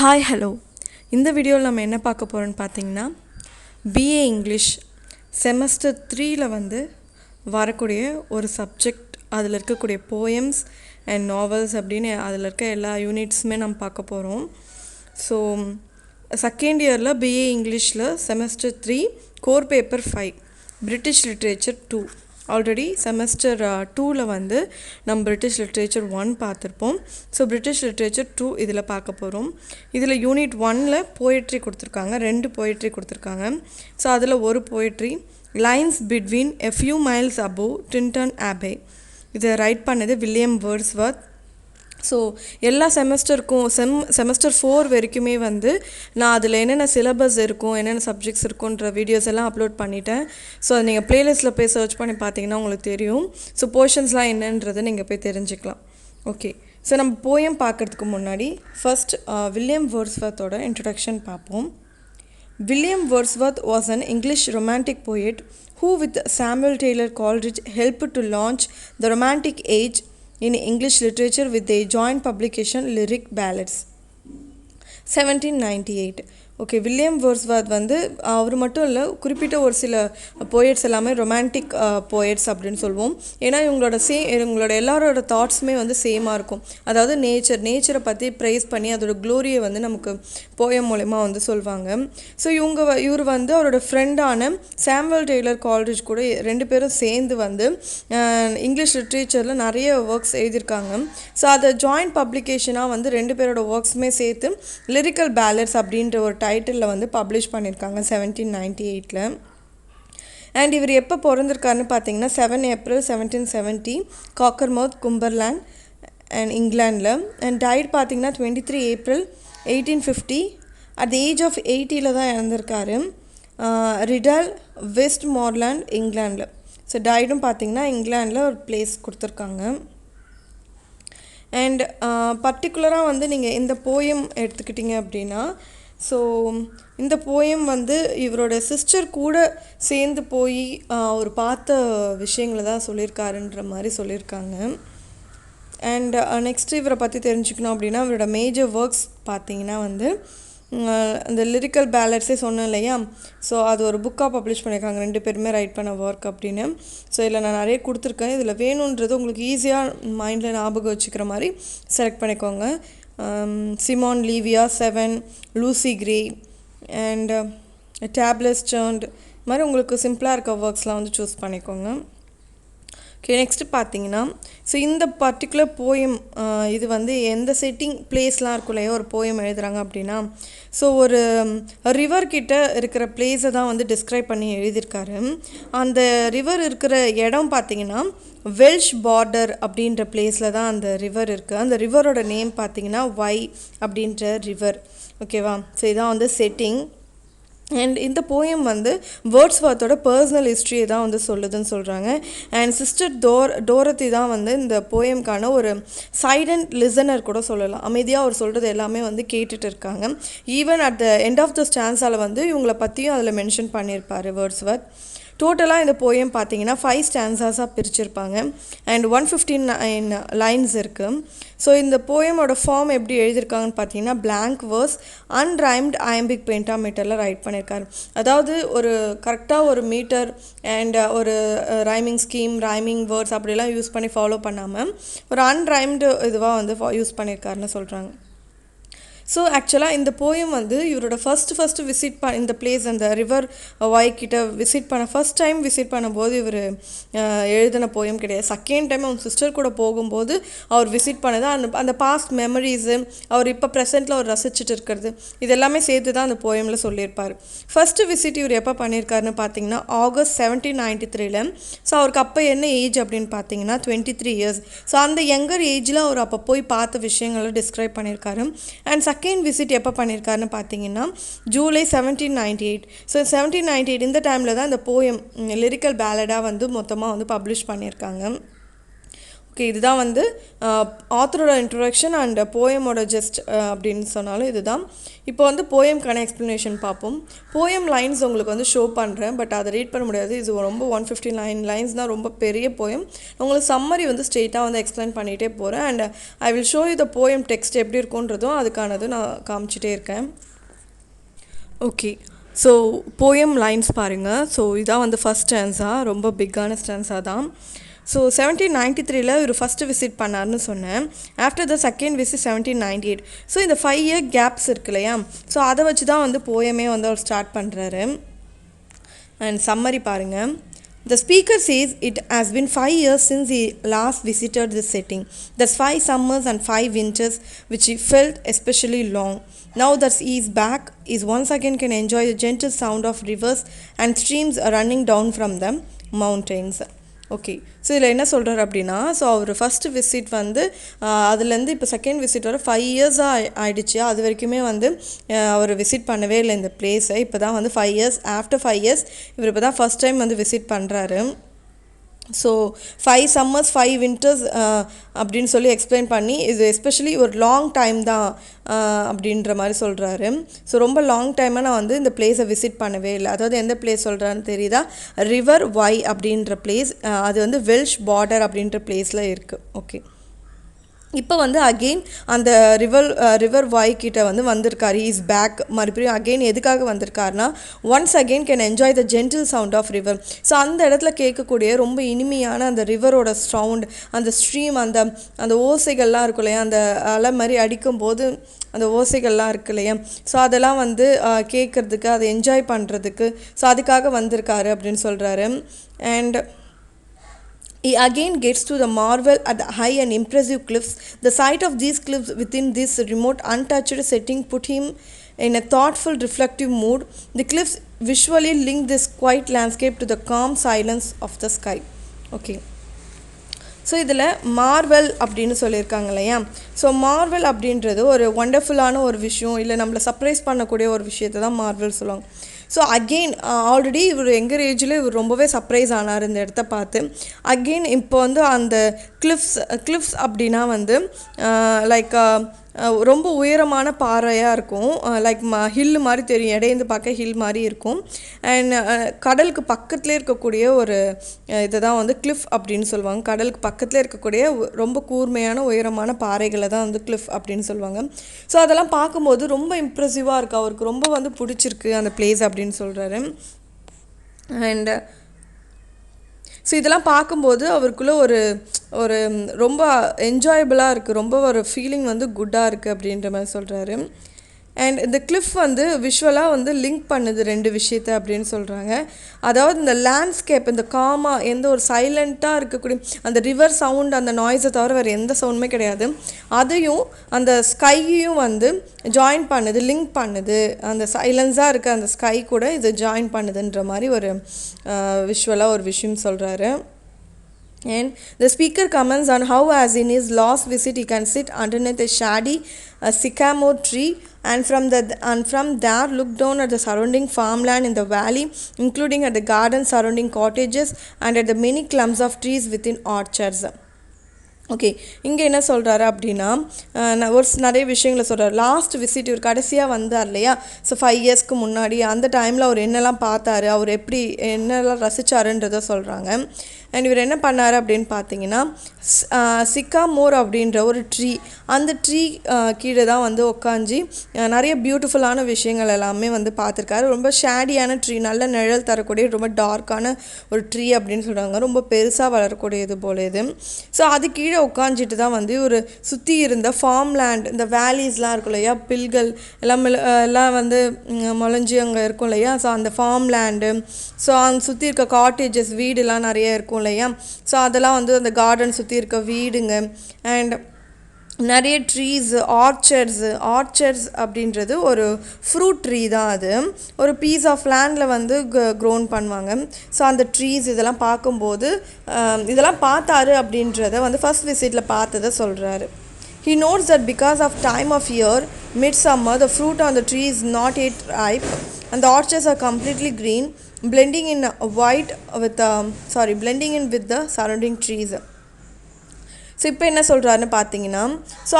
Hi hello. இந்த வீடியோவில் நம்ம என்ன பார்க்க போகிறோன்னு பார்த்தீங்கன்னா, பிஏ இங்கிலீஷ் செமஸ்டர் 3ல் வந்து வரக்கூடிய ஒரு சப்ஜெக்ட், அதில் இருக்கக்கூடிய போயம்ஸ் அண்ட் நாவல்ஸ் அப்படின்னு அதில் இருக்க எல்லா யூனிட்ஸுமே நம்ம பார்க்க போகிறோம். ஸோ செகண்ட் இயரில் பிஏ இங்கிலீஷில் semester 3 core paper 5 British literature 2. Already semester 2ல் வந்து நம்ம பிரிட்டிஷ் லிட்ரேச்சர் 1 பார்த்துருப்போம். ஸோ பிரிட்டிஷ் லிட்ரேச்சர் 2 இதில் பார்க்க போகிறோம். இதில் யூனிட் 1ல் போயட்ரி கொடுத்துருக்காங்க, 2 போயட்ரி கொடுத்துருக்காங்க. ஸோ அதில் ஒரு poetry lines between a few miles above Tintern Abbey. இதை ரைட் பண்ணது வில்லியம் வேர்ட்ஸ்வர்த். ஸோ எல்லா செமஸ்டருக்கும் செமஸ்டர் 4 வரைக்குமே வந்து நான் அதில் என்னென்ன சிலபஸ் இருக்கும், என்னென்ன சப்ஜெக்ட்ஸ் இருக்குன்ற வீடியோஸ் எல்லாம் அப்லோட் பண்ணிட்டேன். ஸோ அது நீங்கள் ப்ளேலிஸ்ட்டில் போய் சர்ச் பண்ணி பார்த்தீங்கன்னா உங்களுக்கு தெரியும். ஸோ போர்ஷன்ஸ்லாம் என்னன்றதை நீங்கள் போய் தெரிஞ்சுக்கலாம். ஓகே, ஸோ நம்ம போயம் பார்க்குறதுக்கு முன்னாடி ஃபர்ஸ்ட் வில்லியம் வேர்ட்ஸ்வர்த்தோட இன்ட்ரடக்ஷன் பார்ப்போம். William Wordsworth was an English romantic poet who with Samuel Taylor Coleridge helped to launch the Romantic Age in English literature with their joint publication Lyric Ballads 1798. Okay, William Wordsworth வந்து அவர் மட்டும் இல்லை, குறிப்பிட்ட ஒரு சில poets எல்லாமே romantic poets அப்படின்னு சொல்லுவோம். ஏன்னா இவங்களோட எல்லாரோட தாட்ஸுமே வந்து சேமாக இருக்கும். அதாவது நேச்சரை பற்றி ப்ரைஸ் பண்ணி அதோட க்ளோரியை வந்து நமக்கு போயம் மூலமா வந்து சொல்லுவாங்க. ஸோ இவர் வந்து அவரோட ஃப்ரெண்டான சாமுவல் டெய்லர் கால்ரிட்ஜ் கூட 2 பேரும் சேர்ந்து வந்து இங்கிலீஷ் லிட்ரேச்சரில் நிறைய ஒர்க்ஸ் எழுதியிருக்காங்க. ஸோ அதை ஜாயிண்ட் பப்ளிகேஷனாக வந்து 2 பேரோட ஒர்க்ஸுமே சேர்த்து லிரிக்கல் பேலட்ஸ் அப்படின்ற ஒரு டைட்டிலில் வந்து பப்ளிஷ் பண்ணியிருக்காங்க 1798. அண்ட் இவர் எப்போ பிறந்திருக்காருன்னு பார்த்தீங்கன்னா 7 ஏப்ரல் 1770 காக்கர்மவுத், கும்பர்லேண்ட் அண்ட் இங்கிலாண்டில். அண்ட் டைட் பார்த்தீங்கன்னா 23 April 1850 at the age of 80 தான் இறந்திருக்காரு, ரிடல், வெஸ்ட் மார்லாண்ட், இங்கிலாண்டில். ஸோ டைடும் பார்த்தீங்கன்னா இங்கிலாண்டில் ஒரு பிளேஸ் கொடுத்துருக்காங்க. அண்ட் பர்டிகுலராக வந்து நீங்கள் இந்த போயம் எடுத்துக்கிட்டிங்க அப்படின்னா, ஸோ இந்த போயம் வந்து இவரோட சிஸ்டர் கூட சேர்ந்து போய் அவர் பார்த்த விஷயங்களை தான் சொல்லியிருக்காருன்ற மாதிரி சொல்லியிருக்காங்க. அண்ட் நெக்ஸ்ட்டு இவரை பற்றி தெரிஞ்சுக்கணும் அப்படின்னா, இவரோட மேஜர் ஒர்க்ஸ் பார்த்தீங்கன்னா வந்து இந்த லிரிக்கல் பேலட்ஸே சொன்னேன் இல்லையா. ஸோ அது ஒரு புக்காக பப்ளிஷ் பண்ணியிருக்காங்க, 2 பேருமே ரைட் பண்ண ஒர்க் அப்படின்னு. ஸோ இதில் நான் நிறைய கொடுத்துருக்கேன். இதில் வேணுன்றது உங்களுக்கு ஈஸியாக மைண்டில் ஞாபகம் வச்சுக்கிற மாதிரி செலக்ட் பண்ணிக்கோங்க. சிமான் லீவியா 7, லூசி கிரே அண்ட் டேப்லெஸ் சர்ன்ட் மாதிரி உங்களுக்கு சிம்பிளாக இருக்க ஒர்க்ஸ்லாம் வந்து சூஸ் பண்ணிக்கோங்க. ஓகே, நெக்ஸ்ட்டு பார்த்தீங்கன்னா, ஸோ இந்த பர்டிகுலர் போயம் இது வந்து எந்த செட்டிங் பிளேஸ்லாம் இருக்கும் இல்லையா ஒரு போயம் எழுதுகிறாங்க அப்படின்னா, ஸோ ஒரு ரிவர்கிட்ட இருக்கிற பிளேஸை தான் வந்து டிஸ்கிரைப் பண்ணி எழுதியிருக்காரு. அந்த ரிவர் இருக்கிற இடம் பார்த்தீங்கன்னா வெல்ஷ் பார்டர் அப்படின்ற பிளேஸில் தான் அந்த ரிவர் இருக்குது. அந்த ரிவரோட நேம் பார்த்தீங்கன்னா ஒய் அப்படின்ற ரிவர். ஓகேவா, ஸோ இதான் வந்து செட்டிங். அண்ட் இந்த போயம் வந்து வேர்ட்ஸ்வர்த்தோட பர்சனல் ஹிஸ்ட்ரியை தான் வந்து சொல்லுதுன்னு சொல்கிறாங்க. அண்ட் சிஸ்டர் டோரத்தி தான் வந்து இந்த போயம்கான ஒரு சைலண்ட் லிசனர் கூட சொல்லலாம். அமைதியாக அவர் சொல்கிறது எல்லாமே வந்து கேட்டுட்டு இருக்காங்க. Even at the end of the ஸ்டான்ஸால் வந்து இவங்களை பற்றியும் அதில் மென்ஷன் பண்ணியிருப்பார் வேர்ட்ஸ்வர்த். டோட்டலாக இந்த போயம் பார்த்தீங்கன்னா 5 ஸ்டான்ஸாஸாக பிரிச்சிருப்பாங்க அண்ட் 159 லைன்ஸ் இருக்குது. ஸோ இந்த போயமோட ஃபார்ம் எப்படி எழுதியிருக்காங்கன்னு பார்த்தீங்கன்னா பிளாங்க் வேர்ஸ் அன்ரைம்டு ஐம்பிக் பென்டாமீட்டரில் ரைட் பண்ணியிருக்காரு. அதாவது ஒரு கரெக்டாக ஒரு மீட்டர் அண்ட் ஒரு ரைமிங் ஸ்கீம், ரைமிங் வேர்ட்ஸ் அப்படிலாம் யூஸ் பண்ணி ஃபாலோ பண்ணாமல் ஒரு அன்ரைம்டு இதுவாக வந்து யூஸ் பண்ணியிருக்காருன்னு சொல்கிறாங்க. ஸோ ஆக்சுவலாக இந்த போயம் வந்து இவரோட ஃபஸ்ட்டு விசிட் இந்த பிளேஸ் அந்த ரிவர் வாய்க்கிட்ட விசிட் ஃபஸ்ட் டைம் விசிட் பண்ணும்போது இவர் எழுதின போயம் கிடையாது. செகண்ட் டைம் அவங்க சிஸ்டர் கூட போகும்போது அவர் விசிட் பண்ணது அந்த பாஸ்ட் மெமரிஸு, அவர் இப்போ ப்ரெசென்ட்டில் அவர் ரசிச்சுட்டு இருக்கிறது, இது எல்லாமே சேர்த்து தான் அந்த போயமில் சொல்லியிருப்பார். ஃபஸ்ட்டு விசிட் இவர் எப்போ பண்ணியிருக்காருன்னு பார்த்தீங்கன்னா ஆகஸ்ட் 1793. ஸோ அவருக்கு அப்போ என்ன ஏஜ் அப்படின்னு பார்த்தீங்கன்னா 23 இயர்ஸ். ஸோ அந்த யங்கர் ஏஜில் அவர் அப்போ போய் பார்த்த விஷயங்களை டிஸ்கிரைப் பண்ணியிருக்காரு. அண்ட் செகண்ட் விசிட் எப்போ பண்ணியிருக்காருன்னு பார்த்தீங்கன்னா ஜூலை 1798. ஸோ 1798 இந்த டைமில் தான் இந்த போயம் லிரிக்கல் பேலடாக வந்து மொத்தமாக வந்து பப்ளிஷ் பண்ணியிருக்காங்க. ஓகே, இதுதான் வந்து ஆத்தரோட இன்ட்ரொடக்ஷன் அண்ட் போயமோட ஜஸ்ட் அப்படின்னு சொன்னாலும் இதுதான். இப்போ வந்து போயம்க்கான எக்ஸ்ப்ளனேஷன் பார்ப்போம். போயம் லைன்ஸ் உங்களுக்கு வந்து ஷோ பண்ணுறேன், பட் அதை ரீட் பண்ண முடியாது. இது ரொம்ப 159 லைன்ஸ் தான், ரொம்ப பெரிய போயம். உங்களுக்கு சம்மரி வந்து ஸ்ட்ரெயிட்டாக வந்து எக்ஸ்பிளைன் பண்ணிகிட்டே போகிறேன். And I will show you the poem text எப்படி இருக்குன்றதும் அதுக்கானது நான் காமிச்சிட்டே இருக்கேன். ஓகே, ஸோ போயம் லைன்ஸ் பாருங்கள். ஸோ இதான் வந்து ஃபஸ்ட் ஸ்டான்ஸா, ரொம்ப பிக்கான ஸ்டான்ஸா தான். ஸோ 1793 இவர் ஃபஸ்ட்டு விசிட் பண்ணார்னு சொன்னேன். After the second visit 1798. So இந்த 5 இயர் கேப்ஸ் இருக்கு இல்லையா, ஸோ அதை வச்சு தான் வந்து போயமே வந்து அவர் ஸ்டார்ட் பண்ணுறாரு. அண்ட் சம்மரி பாருங்கள். The speaker says it has been 5 years since he last visited this setting. That's 5 summers and 5 winters which he felt especially long. Now that he is back, he once again can enjoy the gentle sound of rivers and streams running down from the mountains. Okay, so இதில் என்ன சொல்கிறார் அப்படின்னா, so அவர் first visit வந்து அதுலேருந்து இப்போ second visit வர 5 இயர்ஸாக ஆகிடுச்சு. அது வரைக்குமே வந்து அவர் விசிட் பண்ணவே இல்லை இந்த பிளேஸை. இப்போ தான் வந்து 5 இயர்ஸ், ஆஃப்டர் 5 இயர்ஸ் இவர் இப்போ தான் ஃபஸ்ட் டைம் வந்து விசிட் பண்ணுறாரு. ஸோ 5 சம்மர்ஸ் 5 வின்டர்ஸ் அப்படின்னு சொல்லி எக்ஸ்பிளைன் பண்ணி, இது எஸ்பெஷலி ஒரு லாங் டைம் தான் அப்படின்ற மாதிரி சொல்கிறாரு. ஸோ ரொம்ப லாங் டைமாக நான் வந்து இந்த பிளேஸை விசிட் பண்ணவே இல்லை. அதாவது எந்த பிளேஸ் சொல்கிறான்னு தெரியுதா, ரிவர் வாய் அப்படின்ற பிளேஸ், அது வந்து வெல்ஷ் பார்டர் அப்படின்ற பிளேஸில் இருக்குது. ஓகே, இப்போ வந்து அகெயின் அந்த ரிவர் வாய் கிட்ட வந்து வந்திருக்காரு. இஸ் பேக், மறுபடியும் அகெயின் எதுக்காக வந்திருக்காருனா, once again can enjoy the gentle sound of river. So அந்த இடத்துல கேட்கக்கூடிய ரொம்ப இனிமையான அந்த ரிவரோட சவுண்ட், அந்த ஸ்ட்ரீம், அந்த ஓசைகள்லாம் இருக்கும் இல்லையா, அந்த அலை மாதிரி அடிக்கும்போது அந்த ஓசைகள்லாம் இருக்கு இல்லையா, ஸோ அதெல்லாம் வந்து கேட்குறதுக்கு, அதை என்ஜாய் பண்ணுறதுக்கு, ஸோ அதுக்காக வந்திருக்காரு அப்படின்னு சொல்கிறாரு. And he again gets to the marvel at the high and impressive cliffs. The sight of these cliffs within this remote untouched setting put him in a thoughtful reflective mood. The cliffs visually link this quiet landscape to the calm silence of the sky. Okay, so இதில் Marvel அப்படின்னு சொல்லியிருக்காங்க இல்லையா, so Marvel அப்படின்றது ஒரு ஒண்டர்ஃபுல்லான ஒரு விஷயம், இல்லை நம்மளை சர்ப்ரைஸ் பண்ணக்கூடிய ஒரு விஷயத்தை தான் மார்வெல் சொல்லுவாங்க. ஸோ அகெயின் ஆல்ரெடி இவர் எங்கர் ஏஜில் இவர் ரொம்பவே சர்ப்ரைஸ் ஆனார் இந்த இடத்த பார்த்து. அகெயின் இப்போ வந்து அந்த கிளிஃப்ஸ் அப்படின்னா வந்து லைக் ரொம்ப உயரமான பாறையாக இருக்கும், லைக் ஹில் மாதிரி தெரியும், இடையேந்து பார்க்க ஹில் மாதிரி இருக்கும். அண்ட் கடலுக்கு பக்கத்துலேயே இருக்கக்கூடிய ஒரு இதை தான் வந்து கிளிஃப் அப்படின்னு சொல்லுவாங்க. கடலுக்கு பக்கத்துலேயே இருக்கக்கூடிய ரொம்ப கூர்மையான உயரமான பாறைகளை தான் வந்து கிளிஃப் அப்படின்னு சொல்லுவாங்க. ஸோ அதெல்லாம் பார்க்கும்போது ரொம்ப இம்ப்ரெசிவாக இருக்குது, அவருக்கு ரொம்ப வந்து பிடிச்சிருக்கு அந்த பிளேஸ் அப்படின்னு சொல்கிறாரு. அண்ட் ஸோ இதெல்லாம் பார்க்கும்போது அவருக்குள்ளே ஒரு ரொம்ப என்ஜாயபிளாக இருக்குது, ரொம்ப ஒரு ஃபீலிங் வந்து குட்டாக இருக்குது அப்படின்ற மாதிரி சொல்கிறாரு. அண்ட் இந்த கிளிஃப் வந்து விஷுவலாக வந்து லிங்க் பண்ணுது 2 விஷயத்தை அப்படின்னு சொல்கிறாங்க. அதாவது இந்த லேண்ட்ஸ்கேப், இந்த காமாக எந்த ஒரு சைலண்ட்டாக இருக்கக்கூடிய அந்த ரிவர் சவுண்ட், அந்த நாய்ஸை தவிர வேறு எந்த சவுண்டுமே கிடையாது, அதையும் அந்த ஸ்கையையும் வந்து ஜாயின் பண்ணுது, லிங்க் பண்ணுது. அந்த சைலன்ஸாக இருக்க அந்த ஸ்கை கூட இது ஜாயின் பண்ணுதுன்ற மாதிரி ஒரு விஷுவலாக ஒரு விஷயம் சொல்கிறாரு. And the speaker comments on how, as in his last visit, he can sit underneath a shady sycamore tree and from there look down at the surrounding farmland in the valley, including at the gardens surrounding cottages and at the many clumps of trees within orchards. Okay, இங்கே என்ன சொல்கிறாரு அப்படின்னா, நிறைய விஷயங்களை சொல்கிறார். Last visit இவர் கடைசியாக வந்தார் இல்லையா, ஸோ 5 இயர்ஸ்க்கு முன்னாடி அந்த டைமில் அவர் என்னெல்லாம் பார்த்தாரு, அவர் எப்படி என்னெல்லாம் ரசித்தாருன்றதை சொல்கிறாங்க. அண்ட் இவர் என்ன பண்ணார் அப்படின்னு பார்த்தீங்கன்னா, சிக்காமோர் அப்படின்ற ஒரு ட்ரீ, அந்த ட்ரீ கீழே தான் வந்து உட்காந்து நிறைய பியூட்டிஃபுல்லான விஷயங்கள் எல்லாமே வந்து பார்த்துருக்காரு. ரொம்ப ஷேடியான ட்ரீ, நல்ல நிழல் தரக்கூடிய ரொம்ப டார்க்கான ஒரு ட்ரீ அப்படின்னு சொல்கிறாங்க, ரொம்ப பெருசாக வளரக்கூடியது போல இது. ஸோ அது கீழே உட்காந்துட்டு தான் வந்து ஒரு சுற்றி இருந்த ஃபார்ம் லேண்ட், இந்த வேலிஸ்லாம் இருக்கும் இல்லையா, பில்கள் எல்லாம் வந்து முளைஞ்சி அங்கே இருக்கும் இல்லையா, ஸோ அந்த ஃபார்ம் லேண்டு, ஸோ அங்கே சுற்றி இருக்க காட்டேஜஸ், வீடுலாம் நிறைய இருக்கும் இல்லையா, ஸோ அதெல்லாம் வந்து அந்த கார்டன் சுற்றி இருக்க வீடுங்க. அண்ட் நிறைய ட்ரீஸ், ஆர்ச்சர்ட்ஸ் அப்படின்றது ஒரு ஃப்ரூட் ட்ரீ தான், அது ஒரு பீஸ் ஆஃப் லேண்டில் வந்து க்ரோன் பண்ணுவாங்க. ஸோ அந்த ட்ரீஸ் இதெல்லாம் பார்க்கும்போது இதெல்லாம் பார்த்தாரு அப்படின்றத வந்து ஃபஸ்ட் விசிட்டில் பார்த்ததை சொல்கிறாரு. He notes that because of time of year, midsummer, the fruit on the tree is not yet ripe and the orchards are completely green, blending in with the surrounding trees. So இப்போ என்ன சொல்கிறாருன்னு பார்த்தீங்கன்னா, so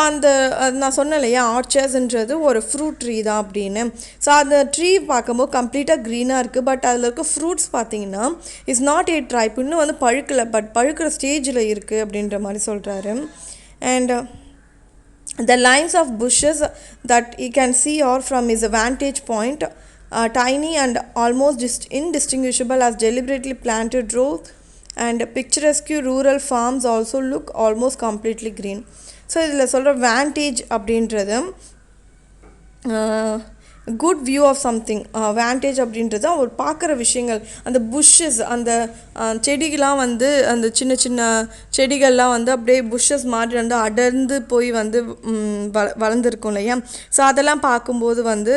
நான் சொன்னேன் இல்லையா, ஆர்ச்சர்ஸ்ன்றது ஒரு fruit tree தான் அப்படின்னு. ஸோ அந்த ட்ரீ பார்க்கும்போது கம்ப்ளீட்டாக க்ரீனாக இருக்குது. பட் அதில் இருக்க ஃப்ரூட்ஸ் பார்த்தீங்கன்னா இஸ் நாட் எட் ரைப், இன்னும் வந்து பழுக்கலை, பட் பழுக்கிற ஸ்டேஜில் இருக்குது அப்படின்ற மாதிரி சொல்கிறாரு. And the lines of bushes that he can see are from his vantage point, tiny and almost indistinguishable as deliberately planted rows, and picturesque rural farms also look almost completely green. So இதில் சொல்கிற vantage அப்படின்றது good view of something. Vantage அப்படின்றது அவர் பார்க்குற விஷயங்கள், அந்த pushes, அந்த செடிகள்லாம் வந்து அந்த சின்ன சின்ன செடிகள்லாம் வந்து அப்படியே புஷ்ஷஸ் மாதிரி வந்து அடர்ந்து போய் வந்து வளர்ந்துருக்கும் இல்லையா. ஸோ அதெல்லாம் பார்க்கும்போது வந்து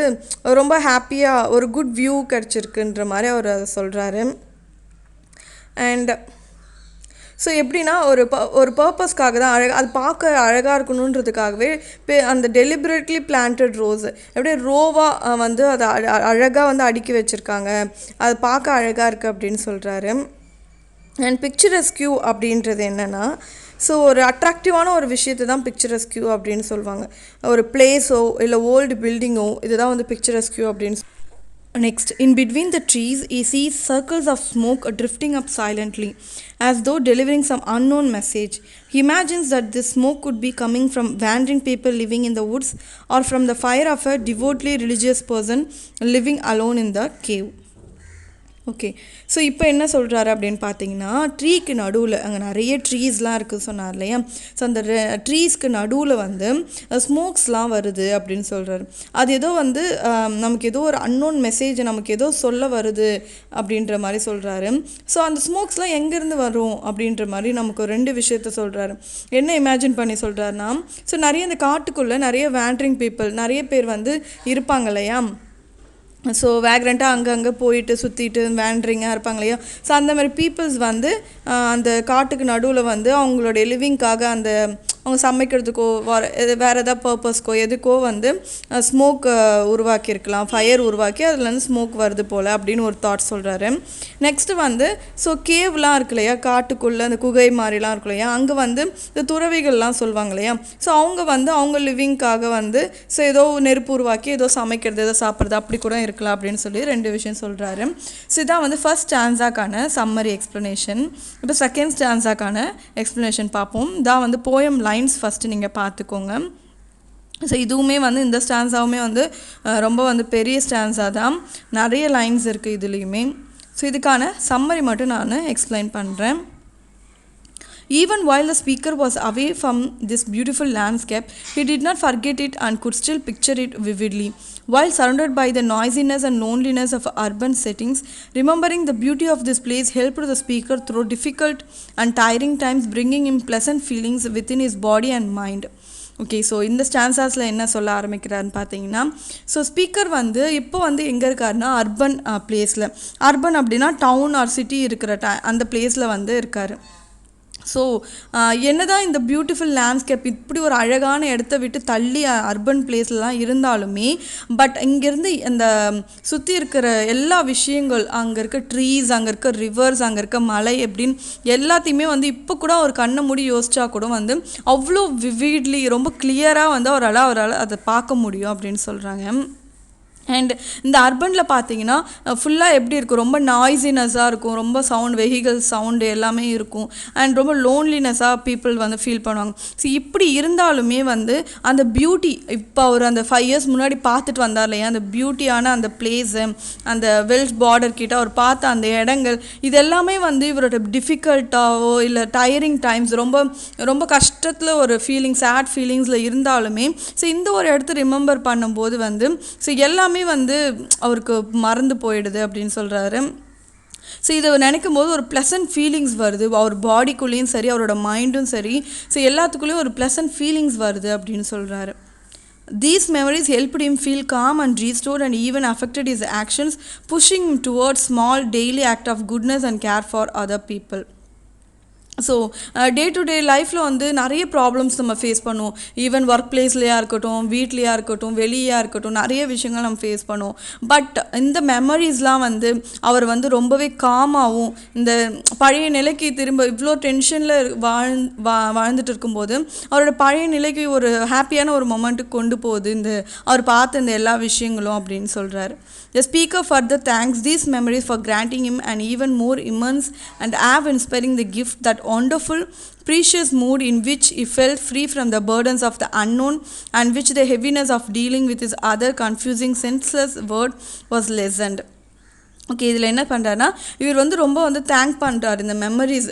ரொம்ப ஹாப்பியாக ஒரு குட் வியூ கிடச்சிருக்குன்ற மாதிரி அவர் அதை சொல்கிறாரு. அண்ட் ஸோ எப்படின்னா ஒரு பர்பஸ்க்காக தான் அது பார்க்க அழகாக இருக்கணுன்றதுக்காகவே அந்த டெலிபரேட்லி பிளான்டட் ரோஸ் எப்படியே ரோவாக வந்து அதை அழகாக வந்து அடுக்கி வச்சுருக்காங்க, அது பார்க்க அழகாக இருக்குது அப்படின்னு சொல்கிறாரு. அண்ட் பிக்சரஸ்கியூ அப்படின்றது என்னென்னா, ஸோ ஒரு அட்ராக்டிவான ஒரு விஷயத்தை தான் பிக்சரஸ்கியூ அப்படின்னு சொல்லுவாங்க. ஒரு பிளேஸோ இல்லை ஓல்டு பில்டிங்கோ இதுதான் வந்து பிக்சரஸ்கியூ அப்படின்னு. Next, in between the trees, he sees circles of smoke drifting up silently, as though delivering some unknown message. He imagines that this smoke could be coming from wandering people living in the woods, or from the fire of a devotedly religious person living alone in the cave. Okay, so இப்போ என்ன சொல்கிறாரு அப்படின்னு பார்த்தீங்கன்னா, ட்ரீக்கு நடுவில் அங்கே நிறைய ட்ரீஸ்லாம் இருக்குது சொன்னார் இல்லையா. ஸோ அந்த ட்ரீஸ்க்கு நடுவில் வந்து ஸ்மோக்ஸ்லாம் வருது அப்படின்னு சொல்கிறாரு. அது ஏதோ வந்து நமக்கு ஏதோ ஒரு அன்னோன் மெசேஜ் நமக்கு ஏதோ சொல்ல வருது அப்படின்ற மாதிரி சொல்கிறாரு. ஸோ அந்த ஸ்மோக்ஸ்லாம் எங்கேருந்து வரும் அப்படின்ற மாதிரி நமக்கு ஒரு 2 விஷயத்த சொல்கிறாரு. என்ன இமேஜின் பண்ணி சொல்கிறாருன்னா, ஸோ நிறைய இந்த காட்டுக்குள்ளே நிறைய வேண்ட்ரிங் பீப்புள் நிறைய பேர் வந்து இருப்பாங்க இல்லையா. ஸோ வேக்ரண்ட்டாக அங்கங்கே போயிட்டு சுற்றிட்டு வேண்ட்ரிங்காக இருப்பாங்க இல்லையா. ஸோ அந்த மாதிரி பீப்புள்ஸ் வந்து அந்த காட்டுக்கு நடுவில் வந்து அவங்களுடைய லிவிங்காக அந்த அவங்க சமைக்கிறதுக்கோ வேறு எதாவது பர்பஸ்க்கோ எதுக்கோ வந்து ஸ்மோக் உருவாக்கியிருக்கலாம், ஃபயர் உருவாக்கி அதுலேருந்து ஸ்மோக் வருது போல் அப்படின்னு ஒரு தாட் சொல்கிறாரு. நெக்ஸ்ட்டு வந்து ஸோ கேவ்லாம் இருக்கு இல்லையா, காட்டுக்குள்ளே அந்த குகை மாதிரிலாம் இருக்கு இல்லையா, அங்கே வந்து இந்த துறவிகள்லாம் சொல்லுவாங்க இல்லையா. ஸோ அவங்க வந்து அவங்க லிவிங்காக வந்து ஸோ ஏதோ நெருப்பு உருவாக்கி ஏதோ சமைக்கிறது ஏதோ சாப்பிட்றது அப்படி கூட இருக்கலாம் அப்படின்னு சொல்லி 2 விஷயம் சொல்கிறாரு. ஸோ இதான் வந்து ஃபர்ஸ்ட் ஸ்டான்ஸாக்கான சம்மரி எக்ஸ்ப்ளனேஷன். இப்போ செகண்ட் ஸ்டான்ஸாக்கான எக்ஸ்ப்ளனேஷன் பார்ப்போம். இதான் வந்து போயம் லைன்ஸ் ஃபஸ்ட்டு நீங்கள் பார்த்துக்கோங்க. ஸோ இதுவுமே வந்து இந்த ஸ்டான்ஸாவுமே வந்து ரொம்ப வந்து பெரிய ஸ்டான்ஸாக தான், நிறைய லைன்ஸ் இருக்குது இதுலேயுமே. ஸோ இதுக்கான சம்மரி மட்டும் நான் எக்ஸ்பிளைன் பண்ணுறேன். Even while the speaker was away from this beautiful landscape, he did not forget it and could still picture it vividly. While surrounded by the noisiness and loneliness of urban settings, remembering the beauty of this place helped the speaker through difficult and tiring times, bringing him pleasant feelings within his body and mind. Okay, so இந்த ஸ்டான்ஸாஸில் என்ன சொல்ல ஆரம்பிக்கிறாருன்னு பார்த்தீங்கன்னா, so speaker வந்து இப்போ வந்து எங்கே இருக்காருன்னா urban பிளேஸில், அர்பன் அப்படின்னா டவுன் ஆர் சிட்டி இருக்கிற அந்த பிளேஸில் வந்து இருக்கார். ஸோ என்னதான் இந்த பியூட்டிஃபுல் லேண்ட்ஸ்கேப் இப்படி ஒரு அழகான இடத்த விட்டு தள்ளி அர்பன் பிளேஸ்லாம் இருந்தாலுமே, பட் இங்கேருந்து அந்த சுற்றி இருக்கிற எல்லா விஷயங்கள், அங்கே இருக்க ட்ரீஸ், அங்கே இருக்க ரிவர்ஸ், அங்கே இருக்க மலை எப்படின்னு எல்லாத்தையுமே வந்து இப்போ கூட ஒரு கண்ணை மூடி யோசிச்சா கூட வந்து அவ்வளோ விவிட்லி ரொம்ப கிளியராக வந்து அவரால் அதை பார்க்க முடியும் அப்படின்னு சொல்கிறாங்க. அண்ட் இந்த அர்பனில் பார்த்தீங்கன்னா ஃபுல்லாக எப்படி இருக்கும், ரொம்ப நாய்ஸினஸாக இருக்கும், ரொம்ப சவுண்ட், வெஹிக்கல் சவுண்டு எல்லாமே இருக்கும், அண்ட் ரொம்ப லோன்லினஸாக பீப்புள் வந்து ஃபீல் பண்ணுவாங்க. ஸோ இப்படி இருந்தாலுமே வந்து அந்த பியூட்டி, இப்போ அவர் அந்த 5 years முன்னாடி பார்த்துட்டு வந்தார் இல்லையா, அந்த பியூட்டியான அந்த பிளேஸு, அந்த வெல்ஸ் பார்டர் கிட்ட அவர் பார்த்த அந்த இடங்கள், இது எல்லாமே வந்து இவரோட டிஃபிகல்ட்டாவோ இல்லை டயரிங் டைம்ஸ், ரொம்ப ரொம்ப கஷ்டத்தில் ஒரு சேட் ஃபீலிங்ஸில் இருந்தாலுமே ஸோ இந்த ஒரு இடத்த ரிமெம்பர் பண்ணும்போது வந்து ஸோ எல்லாமே வந்து அவருக்கு மறந்து போயிடுது அப்படின்னு சொல்கிறாரு. ஸோ இதை நினைக்கும் போது ஒரு ப்ளசன்ட் ஃபீலிங்ஸ் வருது, அவர் பாடிக்குள்ளேயும் சரி அவரோட மைண்டும் சரி, ஸோ எல்லாத்துக்குள்ளேயும் ஒரு ப்ளசன்ட் ஃபீலிங்ஸ் வருது அப்படின்னு சொல்கிறாரு. These memories helped him feel calm and restored, and even affected his actions, pushing him towards small daily act of goodness and care for other people. So day to day லைஃப்பில் வந்து நிறைய problems நம்ம face பண்ணுவோம். Even work பிளேஸ்லையா இருக்கட்டும், வீட்லையா இருக்கட்டும், வெளியா இருக்கட்டும், நிறைய விஷயங்கள் நம்ம ஃபேஸ் பண்ணுவோம். பட் இந்த மெமரிஸ்லாம் வந்து அவர் வந்து ரொம்பவே காமாகவும், இந்த பழைய நிலைக்கு திரும்ப இவ்வளோ டென்ஷனில் வாழ்ந்துட்டு இருக்கும்போது அவரோட பழைய நிலைக்கு ஒரு ஹாப்பியான ஒரு மொமெண்ட்டுக்கு கொண்டு போகுது அவர் பார்த்த இந்த எல்லா விஷயங்களும் அப்படின்னு சொல்கிறாரு. The speaker further thanks these memories for granting him an even more immense and awe-inspiring the gift, that wonderful, precious mood in which he felt free from the burdens of the unknown, and which the heaviness of dealing with his other confusing, senseless world was lessened. Okay, இதில் என்ன பண்ணுறாருன்னா இவர் வந்து ரொம்ப வந்து thank பண்ணுறாரு இந்த memories.